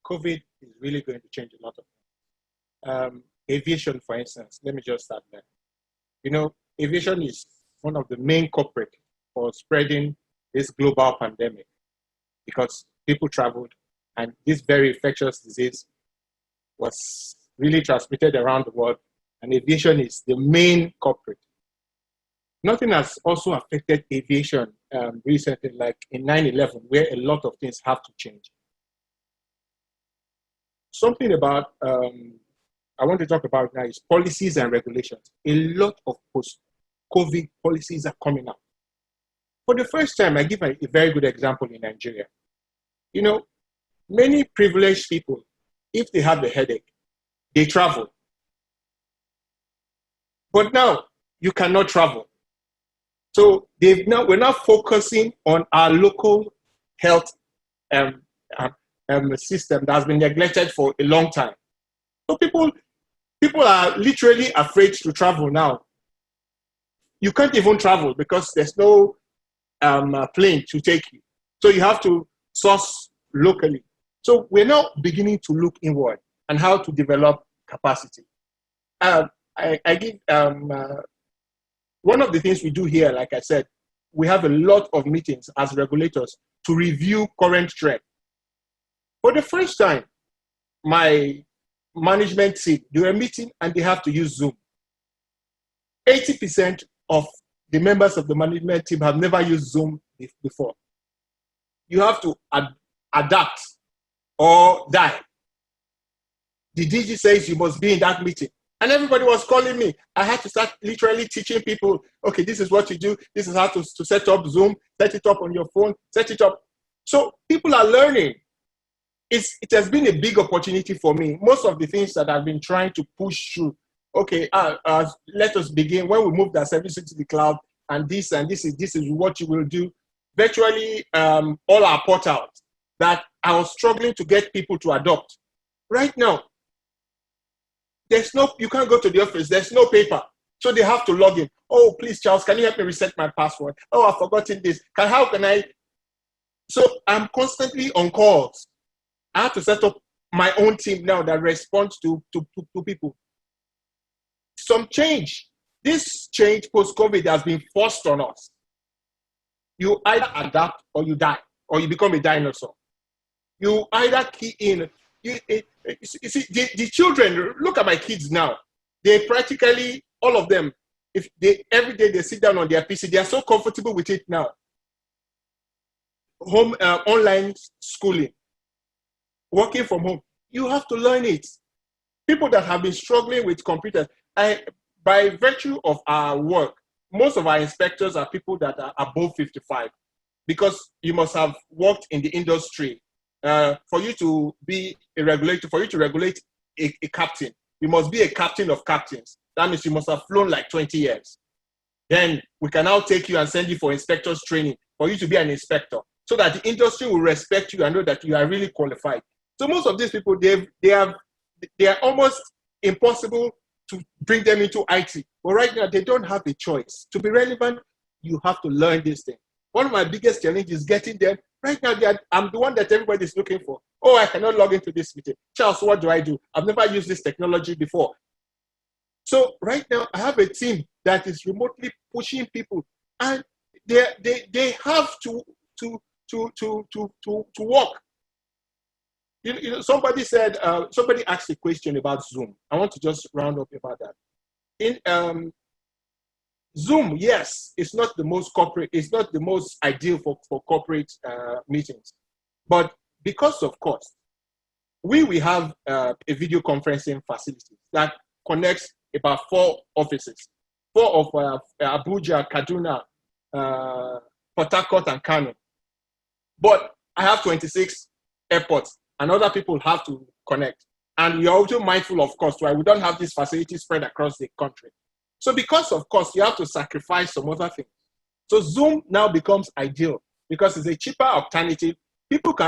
COVID is really going to change a lot of things. Aviation, for instance, let me just start there. Aviation is one of the main culprits for spreading this global pandemic because people traveled and this very infectious disease was really transmitted around the world, and aviation is the main culprit. Nothing has also affected aviation recently, like in 9/11, where a lot of things have to change. Something about, I want to talk about now is policies and regulations. A lot of post-COVID policies are coming out. For the first time, I give a very good example in Nigeria. Many privileged people, if they have a headache, they travel. But now, you cannot travel. So we're now focusing on our local health system that has been neglected for a long time. So people are literally afraid to travel now. You can't even travel because there's no plane to take you. So you have to source locally. So we're now beginning to look inward and how to develop capacity. I give one of the things we do here, like I said, we have a lot of meetings as regulators to review current trend. For the first time, my management team, they were meeting and they have to use Zoom. 80% of the members of the management team have never used Zoom before. You have to adapt or die. The DG says you must be in that meeting. And everybody was calling me. I had to start literally teaching people, okay, this is what you do. This is how to set up Zoom, set it up on your phone, set it up. So people are learning. It has been a big opportunity for me. Most of the things that I've been trying to push through, okay, let us begin. When we move our services to the cloud, and this is what you will do. Virtually all our portals that I was struggling to get people to adopt. Right now, you can't go to the office, there's no paper. So they have to log in. Oh, please, Charles, can you help me reset my password? Oh, I've forgotten this. How can I? So I'm constantly on calls. I have to set up my own team now that responds to people. some change. This change post-COVID has been forced on us. You either adapt or you die, or you become a dinosaur. You either key in. You see, the children, look at my kids now. They practically, all of them, every day they sit down on their PC, they are so comfortable with it now. Home, online schooling, working from home. You have to learn it. People that have been struggling with computers, by virtue of our work, most of our inspectors are people that are above 55, because you must have worked in the industry. For you to be a regulator, for you to regulate a captain, you must be a captain of captains. That means you must have flown like 20 years. Then we can now take you and send you for inspectors training for you to be an inspector, so that the industry will respect you and know that you are really qualified. So most of these people, they are almost impossible to bring them into IT. But right now, they don't have a choice. To be relevant, you have to learn this thing. One of my biggest challenges is getting them. Right now, I'm the one that everybody is looking for. Oh, I cannot log into this meeting. Charles, what do? I've never used this technology before. So right now, I have a team that is remotely pushing people, and they have to work. You know, somebody said, somebody asked a question about Zoom. I want to just round up about that. In Zoom, yes, it's not the most corporate, it's not the most ideal for corporate meetings. But because of cost, we have a video conferencing facility that connects about 4 offices. 4 of Abuja, Kaduna, Port Harcourt, and Kano. But I have 26 airports, and other people have to connect. And we are also mindful of cost, right? We don't have this facility spread across the country. So because of cost, you have to sacrifice some other things. So Zoom now becomes ideal because it's a cheaper alternative.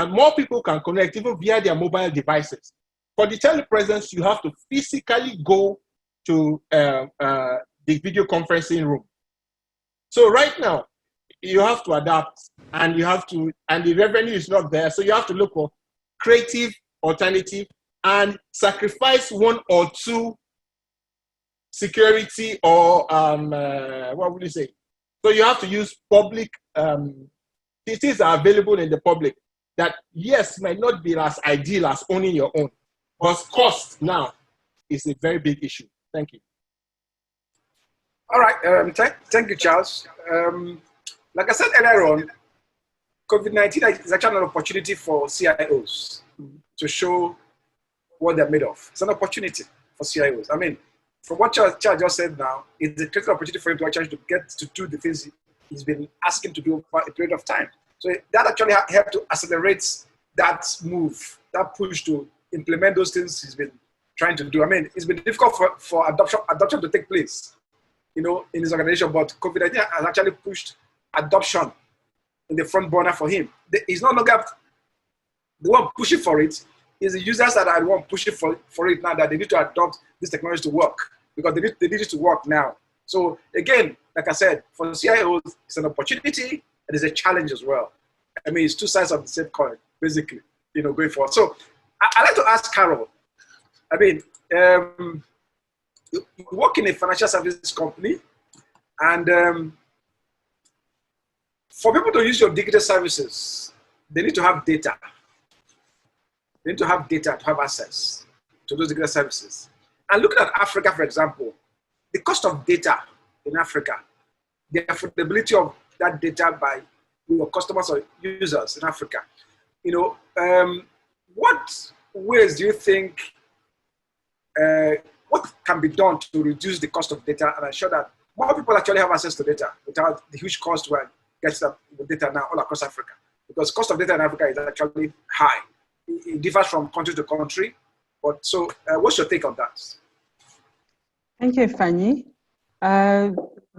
More people can connect even via their mobile devices. For the telepresence, you have to physically go to the video conferencing room. So right now, you have to adapt, and the revenue is not there. So you have to look for creative alternative and sacrifice 1 or 2 security or what would you say? So you have to use public. Things are available in the public that, yes, might not be as ideal as owning your own, but cost now is a very big issue. Thank you. All right. Thank you, Charles. Like I said earlier on, COVID-19 is actually an opportunity for CIOs to show what they're made of. It's an opportunity for CIOs. I mean, from what Charles just said now, it's a critical opportunity for him to actually get to do the things he's been asking to do for a period of time. So that actually helped to accelerate that move, that push to implement those things he's been trying to do. I mean, it's been difficult for adoption to take place, in his organization, but COVID-19 has actually pushed adoption in the front burner for him. He's no longer the one pushing for it. It's the users that are the one pushing for it now, that they need to adopt this technology to work, because they need it to work now. So again, like I said, for CIOs, it's an opportunity and it's a challenge as well. I mean, it's 2 sides of the same coin, basically, going forward. So I'd like to ask Carole, I mean, you work in a financial services company, and for people to use your digital services, they need to have data. They need to have data to have access to those digital services. And looking at Africa, for example, the cost of data in Africa, the affordability of that data by your customers or users in Africa, what ways do you think, what can be done to reduce the cost of data and ensure that more people actually have access to data without the huge cost where it gets the data now all across Africa? Because cost of data in Africa is actually high. It differs from country to country. But so what's your take on that? Thank you, Fanny.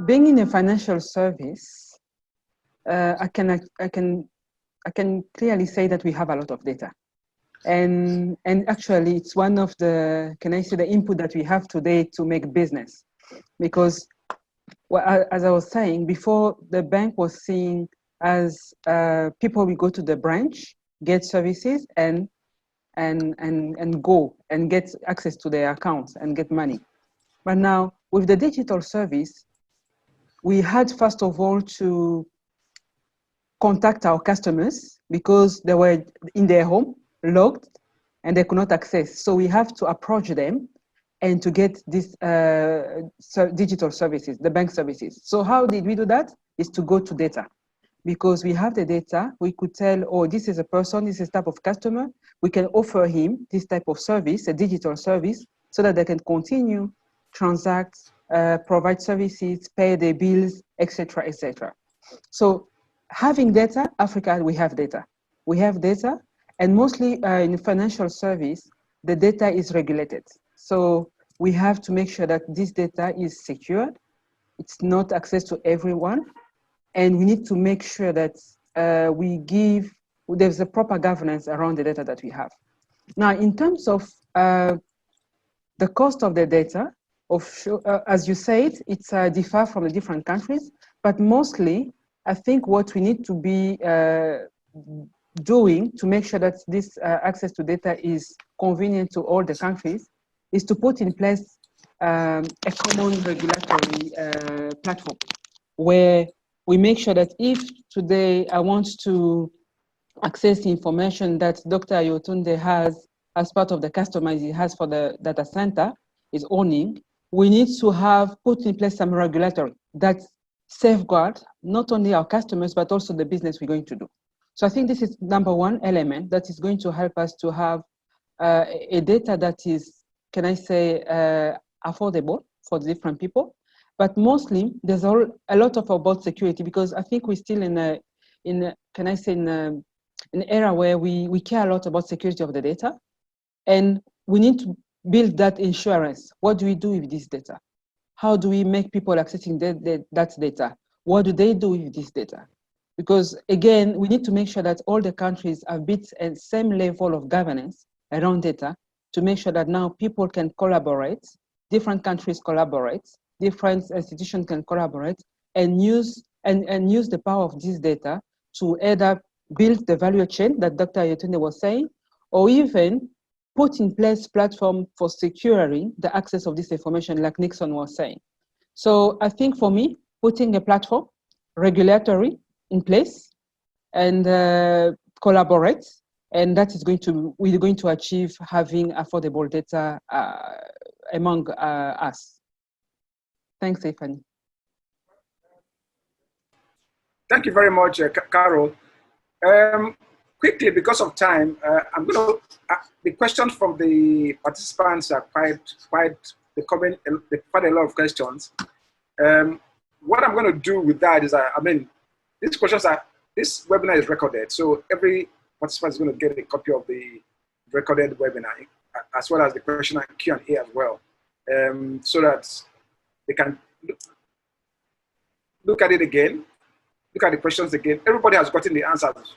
Being in a financial service, I can clearly say that we have a lot of data. And actually, it's one of the, the input that we have today to make business. Because, well, as I was saying, before, the bank was seen as people will go to the branch, get services, and go and get access to their accounts and get money. But now with the digital service, we had first of all to contact our customers because they were in their home, logged, and they could not access. So we have to approach them and to get these digital services, the bank services. So how did we do that? Is to go to data. Because we have the data, we could tell, oh, this is a person, this is a type of customer. We can offer him this type of service, a digital service, so that they can continue, transact, provide services, pay their bills, etc., etc. So having data, Africa, we have data. We have data, and mostly in financial service, the data is regulated. So we have to make sure that this data is secured. It's not access to everyone. And we need to make sure that there's a proper governance around the data that we have. Now, in terms of the cost of the data, as you said, it's differ from the different countries, but mostly, I think what we need to be doing to make sure that this access to data is convenient to all the countries is to put in place a common regulatory platform where we make sure that if today I want to access the information that Dr. Ayotunde has as part of the customers he has for the data center is owning, we need to have put in place some regulatory that safeguard not only our customers, but also the business we're going to do. So I think this is number one element that is going to help us to have a data that is, can I say, affordable for different people. But mostly, there's a lot of about security because I think we're still in an era where we care a lot about security of the data, and we need to build that insurance. What do we do with this data? How do we make people accessing that data? What do they do with this data? Because again, we need to make sure that all the countries have built a same level of governance around data to make sure that now people can collaborate, different countries collaborate, different institutions can collaborate and use the power of this data to either build the value chain that Dr. Ayotunde was saying, or even put in place platform for securing the access of this information like Nixon was saying. So I think for me, putting a platform, regulatory in place and collaborate, and that is we're going to achieve having affordable data among us. Thanks, Stephanie. Thank you very much, Carole. Quickly, because of time, I'm going to. The questions from the participants are quite a lot of questions. What I'm going to do with that is, this webinar is recorded, so every participant is going to get a copy of the recorded webinar, as well as the question and Q&A as well, so that they can look at it again, look at the questions again. Everybody has gotten the answers,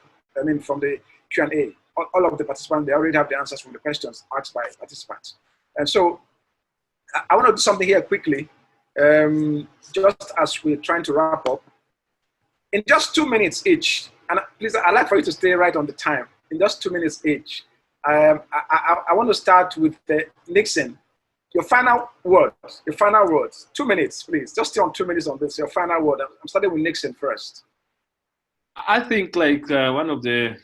from the Q&A. All of the participants, they already have the answers from the questions asked by participants. And so I want to do something here quickly, just as we're trying to wrap up. In just 2 minutes each, and please, I'd like for you to stay right on the time. In just 2 minutes each, I want to start with Nixon. Your final words. 2 minutes, please. Just stay on 2 minutes on this. Your final word. I'm starting with Nixon first. I think, like one of the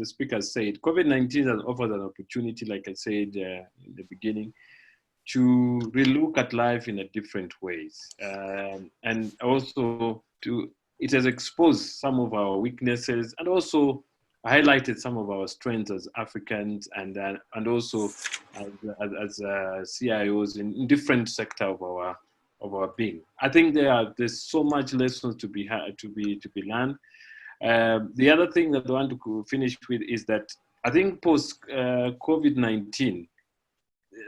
speakers said, COVID-19 has offered an opportunity, like I said in the beginning, to relook at life in a different ways, and also it has exposed some of our weaknesses and also highlighted some of our strengths as Africans and also as CIOs in different sector of our being. I think there's so much lessons to be learned. The other thing that I want to finish with is that I think post COVID-19,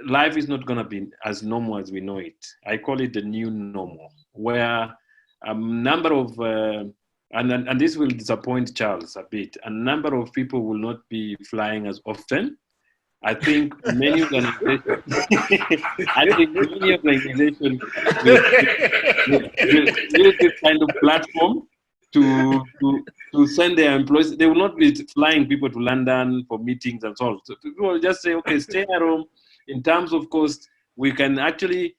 life is not going to be as normal as we know it. I call it the new normal, where a number of and this will disappoint Charles a bit. A number of people will not be flying as often. I think many organizations will use this kind of platform to send their employees. They will not be flying people to London for meetings and so on. So people will just say, okay, stay at home. In terms of cost, we can actually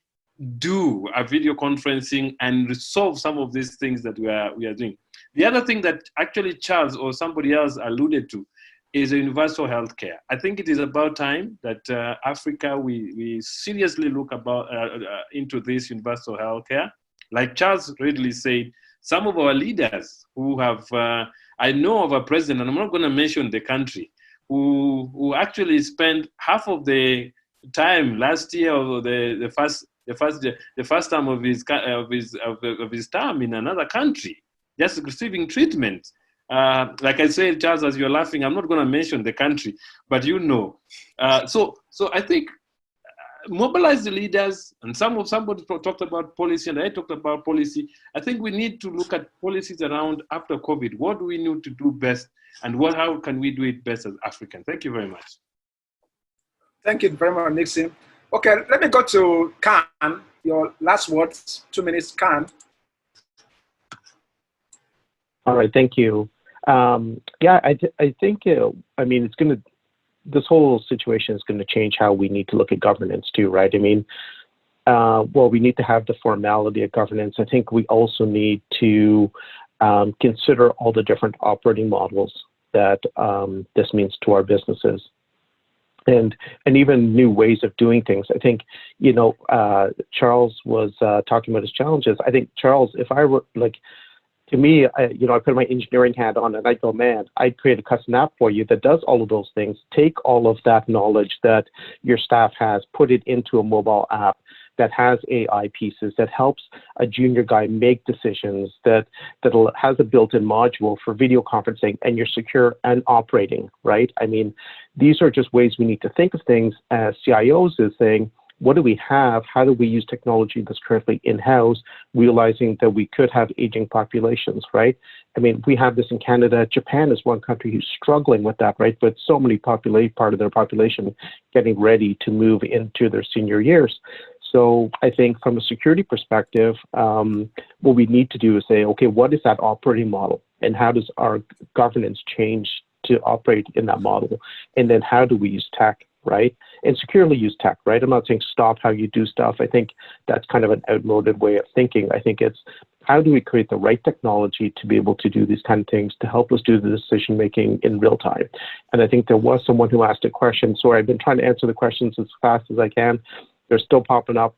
do a video conferencing and resolve some of these things that we are doing. The other thing that actually Charles or somebody else alluded to is universal healthcare. I think it is about time that Africa, we seriously look into this universal healthcare. Like Charles readily said, some of our leaders who have, I know of a president, and I'm not going to mention the country, who actually spent half of the time last year, or the first time of his term in another country, just receiving treatment. Like I said, Charles, as you're laughing, I'm not going to mention the country, but you know. So I think mobilize the leaders, and somebody talked about policy, and I talked about policy. I think we need to look at policies around after COVID. What do we need to do best, and how can we do it best as Africans? Thank you very much. Thank you very much, Nixon. Okay, let me go to Khan. Your last words, 2 minutes, Khan. All right, thank you. Yeah, I think, I mean, this whole situation is going to change how we need to look at governance too, right? I mean, well, we need to have the formality of governance. I think we also need to consider all the different operating models that this means to our businesses. And even new ways of doing things. I think, you know, Charles was talking about his challenges. I think, Charles, if I were like, to me, you know, I put my engineering hat on and I go, man, I'd create a custom app for you that does all of those things. Take all of that knowledge that your staff has, put it into a mobile app that has AI pieces, that helps a junior guy make decisions, that has a built-in module for video conferencing, and you're secure and operating, right? I mean, these are just ways we need to think of things as CIOs is saying, what do we have? How do we use technology that's currently in-house, realizing that we could have aging populations, right? I mean, we have this in Canada. Japan is one country who's struggling with that, right? But so many part of their population getting ready to move into their senior years. So I think from a security perspective, what we need to do is say, okay, what is that operating model? And how does our governance change to operate in that model? And then how do we use tech, right? And securely use tech, right? I'm not saying stop how you do stuff. I think that's kind of an outmoded way of thinking. I think it's how do we create the right technology to be able to do these kind of things to help us do the decision making in real time? And I think there was someone who asked a question. Sorry, I've been trying to answer the questions as fast as I can. They're still popping up,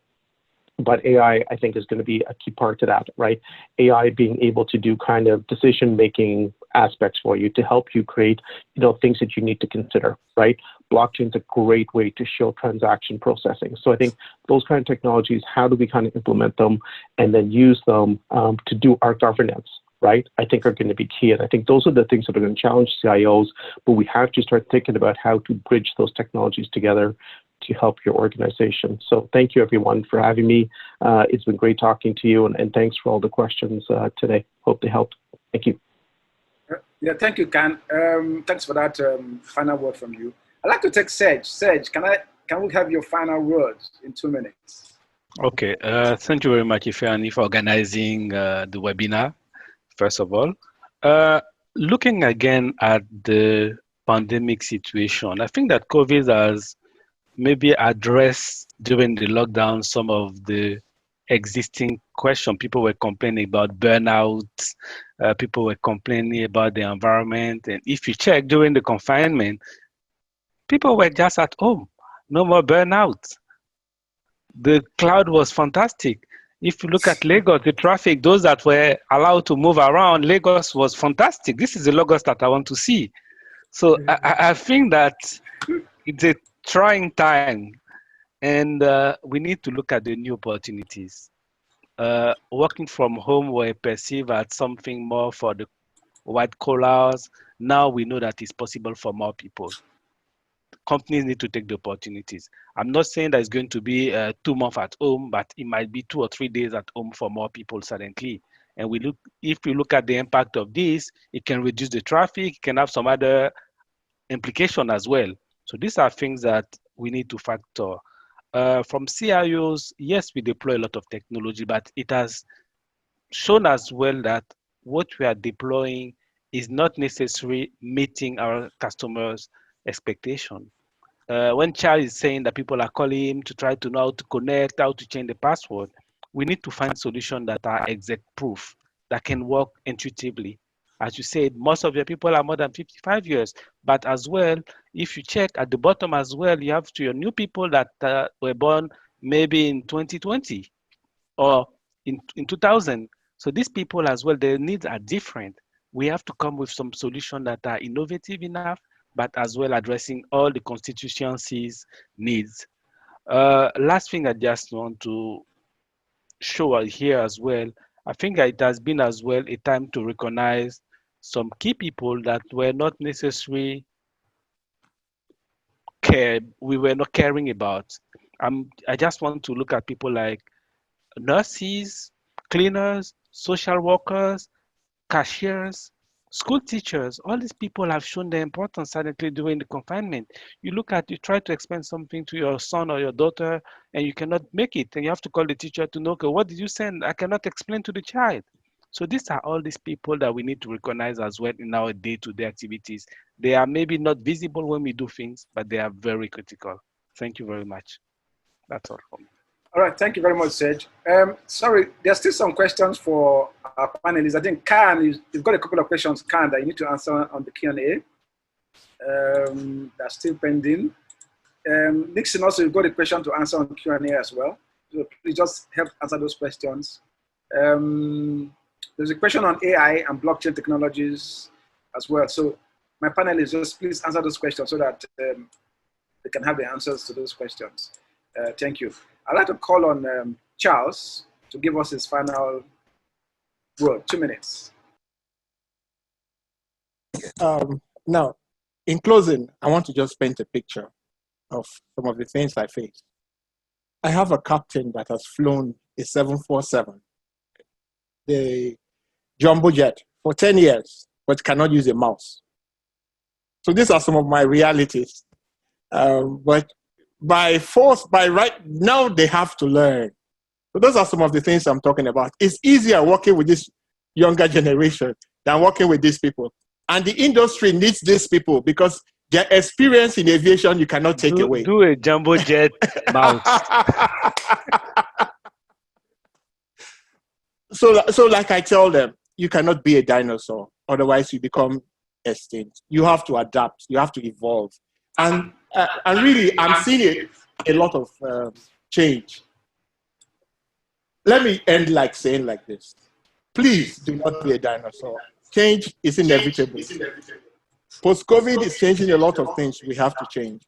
but AI, I think, is going to be a key part to that, right? AI being able to do kind of decision-making aspects for you to help you create, you know, things that you need to consider, right? Blockchain is a great way to show transaction processing. So I think those kind of technologies, how do we kind of implement them and then use them to do our governance, right? I think are going to be key. And I think those are the things that are going to challenge CIOs, but we have to start thinking about how to bridge those technologies together to help your organization. So thank you everyone for having me. It's been great talking to you, and thanks for all the questions today. Hope they helped. Thank you. Yeah, thank you, Khan. Thanks for that final word from you. I'd like to take Serge. Serge, can we have your final words in 2 minutes? Okay, thank you very much, Ifeanyi, for organizing the webinar, first of all. Looking again at the pandemic situation, I think that COVID has maybe address during the lockdown some of the existing questions. People were complaining about burnout, people were complaining about the environment. And if you check during the confinement, people were just at home, no more burnout. The cloud was fantastic. If you look at Lagos, the traffic, those that were allowed to move around, Lagos was fantastic. This is the Lagos that I want to see. So I think that it's a trying time, and we need to look at the new opportunities. Working from home were perceived as something more for the white collars. Now we know that it's possible for more people. Companies need to take the opportunities. I'm not saying that it's going to be 2 months at home, but it might be 2 or 3 days at home for more people suddenly. And if you look at the impact of this, it can reduce the traffic, it can have some other implication as well. So these are things that we need to factor. From CIOs, yes, we deploy a lot of technology, but it has shown as well that what we are deploying is not necessarily meeting our customers' expectation. when Charles is saying that people are calling him to try to know how to connect, how to change the password, we need to find solutions that are exact proof, that can work intuitively. As you said, most of your people are more than 55 years, but as well, if you check at the bottom as well, you have to your new people that were born maybe in 2020 or in 2000. So these people as well, their needs are different. We have to come with some solutions that are innovative enough, but as well addressing all the constituencies' needs. Last thing I just want to show here as well, I think it has been as well a time to recognize some key people that were not necessarily we were not caring about. I just want to look at people like nurses, cleaners, social workers, cashiers, school teachers. All these people have shown their importance silently during the confinement. You try to explain something to your son or your daughter and you cannot make it, and you have to call the teacher to know, okay, what did you send? I cannot explain to the child. So these are all these people that we need to recognize as well in our day-to-day activities. They are maybe not visible when we do things, but they are very critical. Thank you very much. That's all from me. All right, thank you very much, Serge. Sorry, there's still some questions for our panelists. I think Khan, you've got a couple of questions, Khan, that you need to answer on the Q&A. That's still pending. Nixon, also, you've got a question to answer on Q&A as well. So please just help answer those questions. There's a question on AI and blockchain technologies as well. So my panelists, just please answer those questions so that they can have the answers to those questions. Thank you. I'd like to call on Charles to give us his final word, 2 minutes. Now, in closing, I want to just paint a picture of some of the things I face. I have a captain that has flown a 747, the jumbo jet, for 10 years, but cannot use a mouse. So these are some of my realities. But by force, by right, now they have to learn. So those are some of the things I'm talking about. It's easier working with this younger generation than working with these people. And the industry needs these people because their experience in aviation you cannot take away. Do a jumbo jet mouse. So like I tell them, you cannot be a dinosaur, otherwise you become extinct. You have to adapt, you have to evolve. And really, I'm seeing a lot of change. Let me end like saying like this. Please do not be a dinosaur. Change is inevitable. Post-COVID is changing a lot of things we have to change.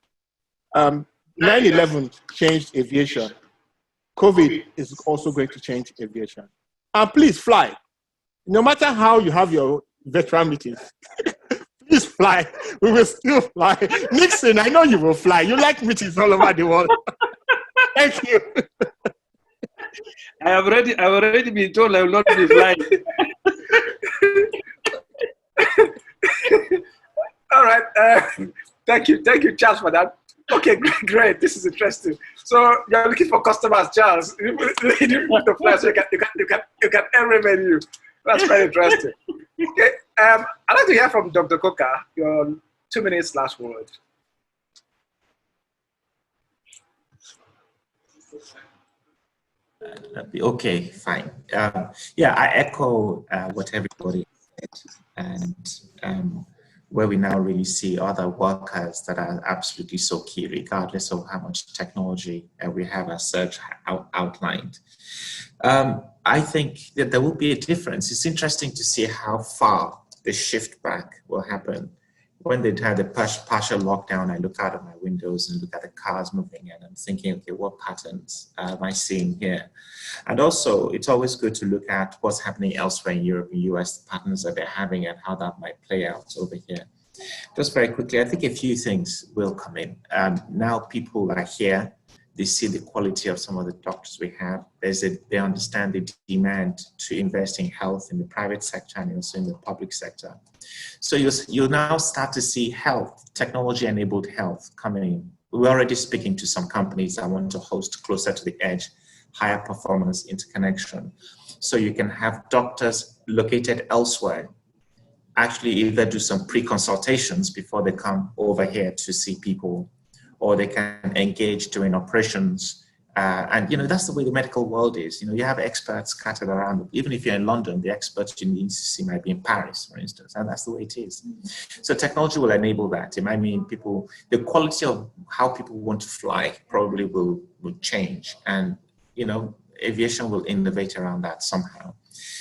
9/11 changed aviation. COVID is also going to change aviation. And please fly. No matter how you have your veteran meetings, please fly. We will still fly. Nixon, I know you will fly. You like meetings all over the world. Thank you. I've already been told I will not be flying. All right. Thank you, Charles, for that. Okay, great. This is interesting. So you're looking for customers, Charles. You didn't put the fly, so you can earn revenue. That's very interesting. Okay. I'd like to hear from Dr. Koka. Your 2 minutes last word. Okay, fine. Yeah, I echo what everybody said, and where we now really see other workers that are absolutely so key, regardless of how much technology we have as such outlined. I think that there will be a difference. It's interesting to see how far the shift back will happen. When they had a partial lockdown, I look out of my windows and look at the cars moving, and I'm thinking, okay, what patterns am I seeing here? And also, it's always good to look at what's happening elsewhere in Europe and US, the patterns that they're having and how that might play out over here. Just very quickly, I think a few things will come in. Now people are here. They see the quality of some of the doctors we have. They understand the demand to invest in health in the private sector and also in the public sector. So you'll now start to see health, technology-enabled health coming in. We're already speaking to some companies that want to host closer to the edge, higher performance interconnection. So you can have doctors located elsewhere actually either do some pre-consultations before they come over here to see people, or they can engage during operations. And, you know, that's the way the medical world is. You know, you have experts scattered around. Even if you're in London, the experts you need to see might be in Paris, for instance, and that's the way it is. So technology will enable that. It might mean people, the quality of how people want to fly probably will change. And, you know, aviation will innovate around that somehow.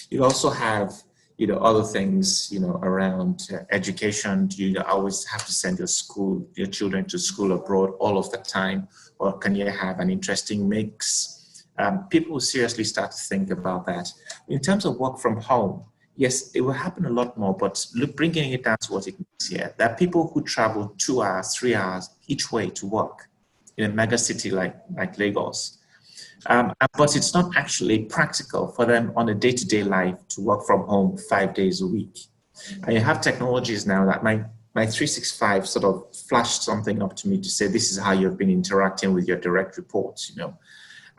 You also have, you know, other things, you know, around education. You always have to send your children to school abroad all of the time, or can you have an interesting mix? People will seriously start to think about that. In terms of work from home, yes, it will happen a lot more, but look, bringing it down to what it means here, there are people who travel 2 hours, 3 hours each way to work in a mega city like Lagos. But it's not actually practical for them on a day-to-day life to work from home 5 days a week. And you have technologies now that my 365 sort of flashed something up to me to say, this is how you've been interacting with your direct reports, you know,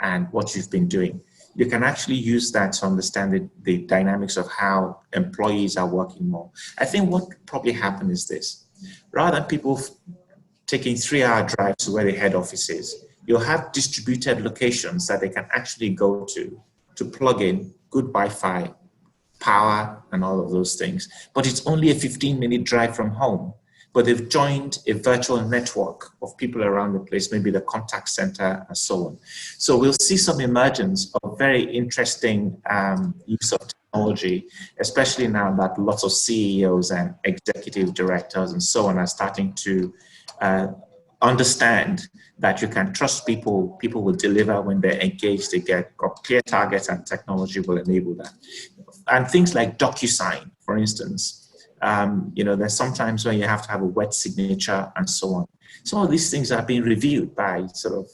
and what you've been doing. You can actually use that to understand the dynamics of how employees are working more. I think what probably happened is this: rather than people taking 3-hour drives to where the head office is, you'll have distributed locations that they can actually go to plug in good Wi-Fi, power, and all of those things. But it's only a 15-minute drive from home. But they've joined a virtual network of people around the place, maybe the contact center and so on. So we'll see some emergence of very interesting use of technology, especially now that lots of CEOs and executive directors and so on are starting to understand that you can trust people. People will deliver when they're engaged. They get clear targets, and technology will enable that. And things like DocuSign, for instance, you know, there's sometimes when you have to have a wet signature and so on. Some of these things are being reviewed by sort of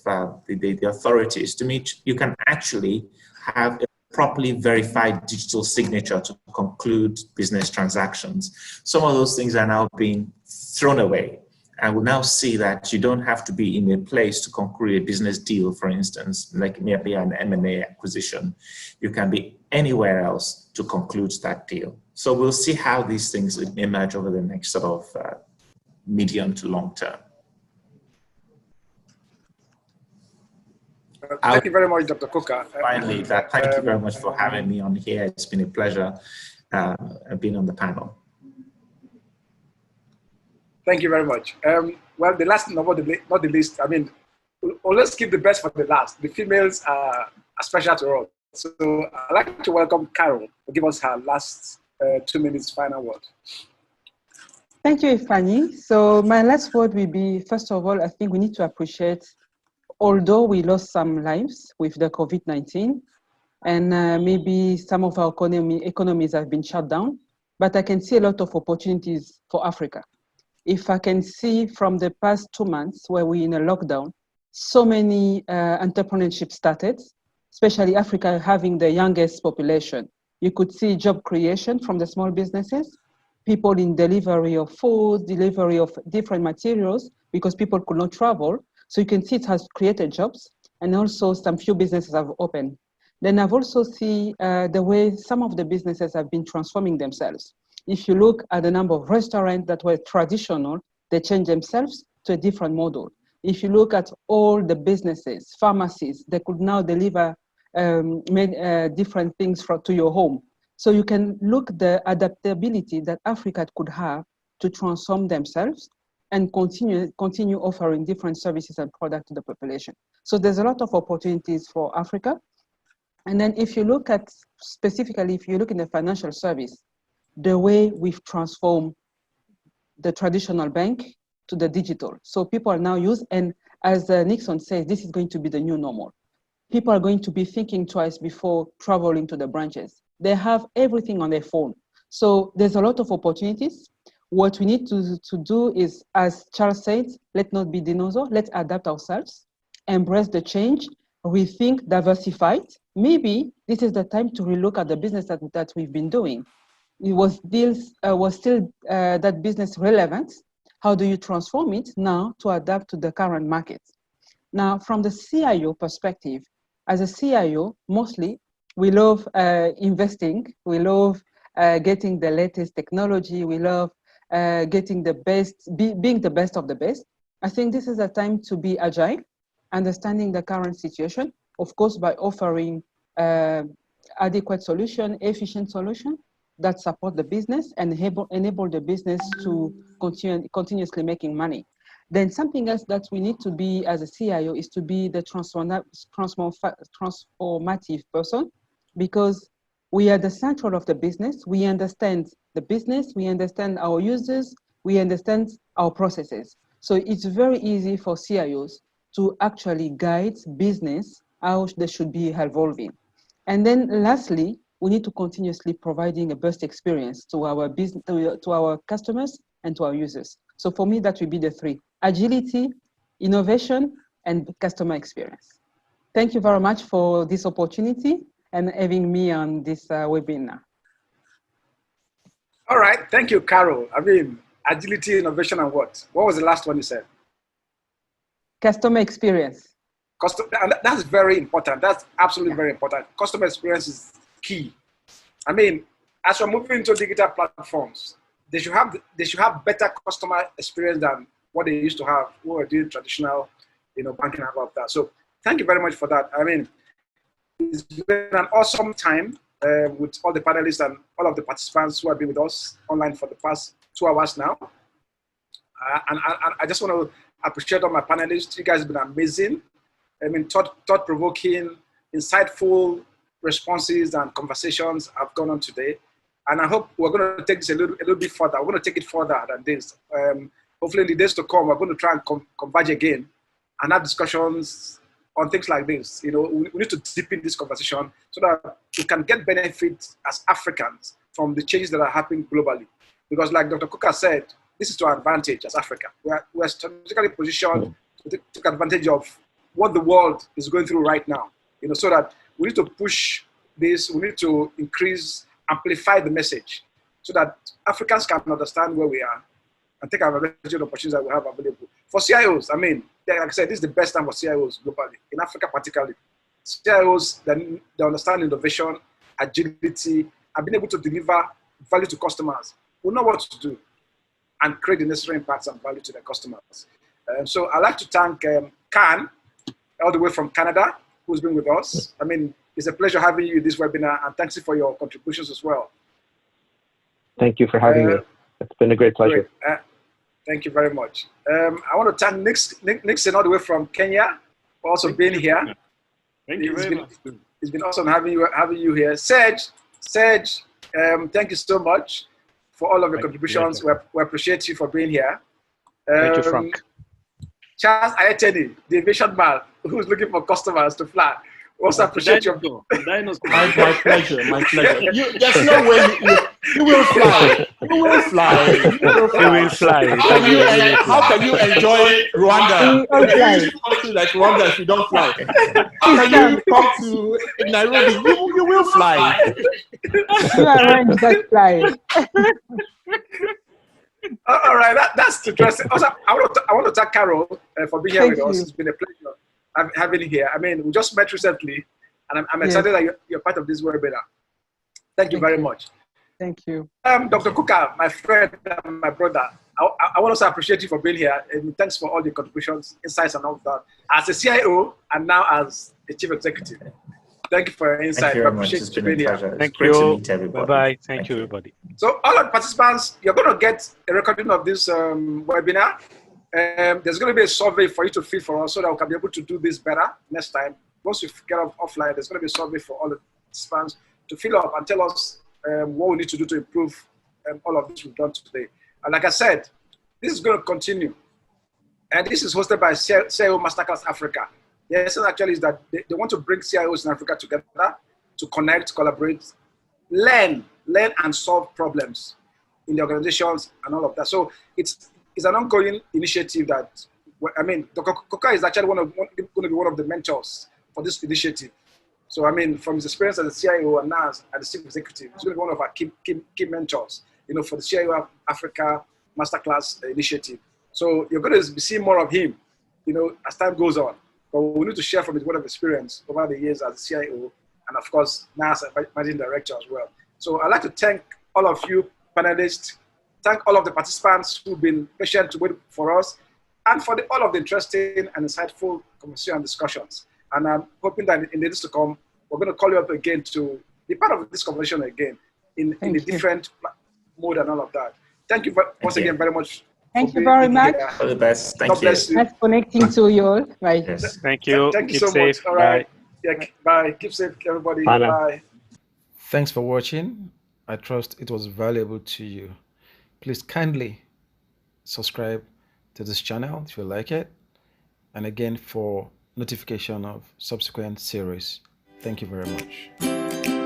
the authorities to meet. You can actually have a properly verified digital signature to conclude business transactions. Some of those things are now being thrown away. And we'll now see that you don't have to be in a place to conclude a business deal, for instance, like maybe an M&A acquisition. You can be anywhere else to conclude that deal. So we'll see how these things emerge over the next sort of medium to long term. Thank you very much, Dr. Coker. Finally, thank you very much for having me on here. It's been a pleasure being on the panel. Thank you very much. Well, the last, not the least, I mean, let's keep the best for the last. The females are special to us. So I'd like to welcome Carole to give us her last 2 minutes final word. Thank you, Ifani. So my last word will be, first of all, I think we need to appreciate, although we lost some lives with the COVID-19, and maybe some of our economies have been shut down, but I can see a lot of opportunities for Africa. If I can see from the past 2 months where we're in a lockdown, so many entrepreneurship started, especially Africa having the youngest population. You could see job creation from the small businesses, people in delivery of food, delivery of different materials, because people could not travel. So you can see it has created jobs, and also some few businesses have opened. Then I've also seen the way some of the businesses have been transforming themselves. If you look at the number of restaurants that were traditional, they changed themselves to a different model. If you look at all the businesses, pharmacies, they could now deliver different things to your home. So you can look at the adaptability that Africa could have to transform themselves and continue offering different services and products to the population. So there's a lot of opportunities for Africa. And then if you look at, specifically, if you look in the financial service, the way we've transformed the traditional bank to the digital. So people are now and as Nixon says, this is going to be the new normal. People are going to be thinking twice before traveling to the branches. They have everything on their phone. So there's a lot of opportunities. What we need to do is, as Charles said, let's not be dinosaur, let's adapt ourselves, embrace the change, rethink, diversify. Maybe this is the time to relook at the business that we've been doing. Was still that business relevant? How do you transform it now to adapt to the current market? Now, from the CIO perspective, as a CIO, mostly we love investing. We love getting the latest technology. We love getting the best, being the best of the best. I think this is a time to be agile, understanding the current situation, of course, by offering adequate solution, efficient solution that support the business and enable the business to continuously making money. Then something else that we need to be as a CIO is to be the transformative person, because we are the central of the business. We understand the business, we understand our users, we understand our processes. So it's very easy for CIOs to actually guide business how they should be evolving. And then lastly, we need to continuously providing a best experience to our business, to our customers and to our users. So for me, that will be the three: agility, innovation, and customer experience. Thank you very much for this opportunity and having me on this webinar. All right, thank you, Carole. I mean, agility, innovation, and what? What was the last one you said? Customer experience. And that's very important. That's absolutely very important. Customer experience is key. I mean, as we're moving into digital platforms, they should have better customer experience than what they used to have who were doing traditional, banking and all of that. So thank you very much for that. I mean, it's been an awesome time with all the panelists and all of the participants who have been with us online for the past 2 hours now. And I just want to appreciate all my panelists. You guys have been amazing. I mean, thought-provoking, insightful responses and conversations have gone on today. And I hope we're going to take this a little bit further. We're going to take it further than this. Hopefully in the days to come, we're going to try and converge again and have discussions on things like this. We need to deepen this conversation so that we can get benefits as Africans from the changes that are happening globally. Because like Dr. Kuka said, this is to our advantage as Africa. We're strategically positioned to take advantage of what the world is going through right now, so that we need to push this, we need to amplify the message so that Africans can understand where we are and take advantage of the opportunities that we have available. For CIOs, I mean, like I said, this is the best time for CIOs globally, in Africa particularly. CIOs, they understand innovation, agility, and being able to deliver value to customers, will know what to do and create the necessary impacts and value to their customers. So I'd like to thank Khan, all the way from Canada, who's been with us. I mean, it's a pleasure having you in this webinar, and thanks for your contributions as well. Thank you for having me. It's been a great pleasure. Thank you very much. I want to thank Nixon all the way from Kenya for also being here. Thank you very much. It's been awesome having you here. Serge, thank you so much for all of your contributions. We appreciate you for being here. Thank you, Frank. Charles Ayotunde, the aviation man who's looking for customers to fly. Also appreciate your... My pleasure. There's no way you will fly. You will fly. You will fly. How can you enjoy Rwanda? Like Rwanda if you don't fly? How can you come to Nairobi? You will fly. You arrange that flight. All right, that's interesting. Also, I want to thank Carole for being here with us. It's been a pleasure having you here. I mean, we just met recently, and I'm excited that you're part of this webinar. Thank you very much. Thank you. Dr. Kuka, my friend and my brother, I want to also appreciate you for being here, and thanks for all the contributions, insights, and all of that. As a CIO, and now as a chief executive. Thank you for your insight. Thank you very much. It's been a pleasure. Thank you. To meet everybody. Bye-bye. Thank you, everybody. So all our participants, you're going to get a recording of this webinar. There's going to be a survey for you to fill for us so that we can be able to do this better next time. Once we get off offline, there's going to be a survey for all the participants to fill up and tell us what we need to do to improve all of this we've done today. And like I said, this is going to continue. And this is hosted by CIO Masterclass Africa. The essence actually is that they want to bring CIOs in Africa together to connect, collaborate, learn and solve problems in the organizations and all of that. So it's an ongoing initiative that, I mean, Dr. Kuka is actually going to be one of the mentors for this initiative. So, I mean, from his experience as a CIO and now as the chief executive, he's going to be one of our key mentors, for the CIO Africa Masterclass initiative. So you're going to be seeing more of him, as time goes on. But we need to share from his word of experience over the years as a CIO, and of course, now as a managing director as well. So I'd like to thank all of you panelists, thank all of the participants who've been patient to wait for us. and for all of the interesting and insightful conversation and discussions. And I'm hoping that in the days to come, we're going to call you up again to be part of this conversation again in a different mode and all of that. Thank you once again very much. Thank you very much. All the best. Thank you. Bless you. Nice connecting to you all. Bye. Yes. Thank you. Thank you Keep so safe. much. All right. Bye. Yeah, bye. Keep safe, everybody. Bye now. Bye. Thanks for watching. I trust it was valuable to you. Please kindly subscribe to this channel if you like it. And again, for notification of subsequent series. Thank you very much.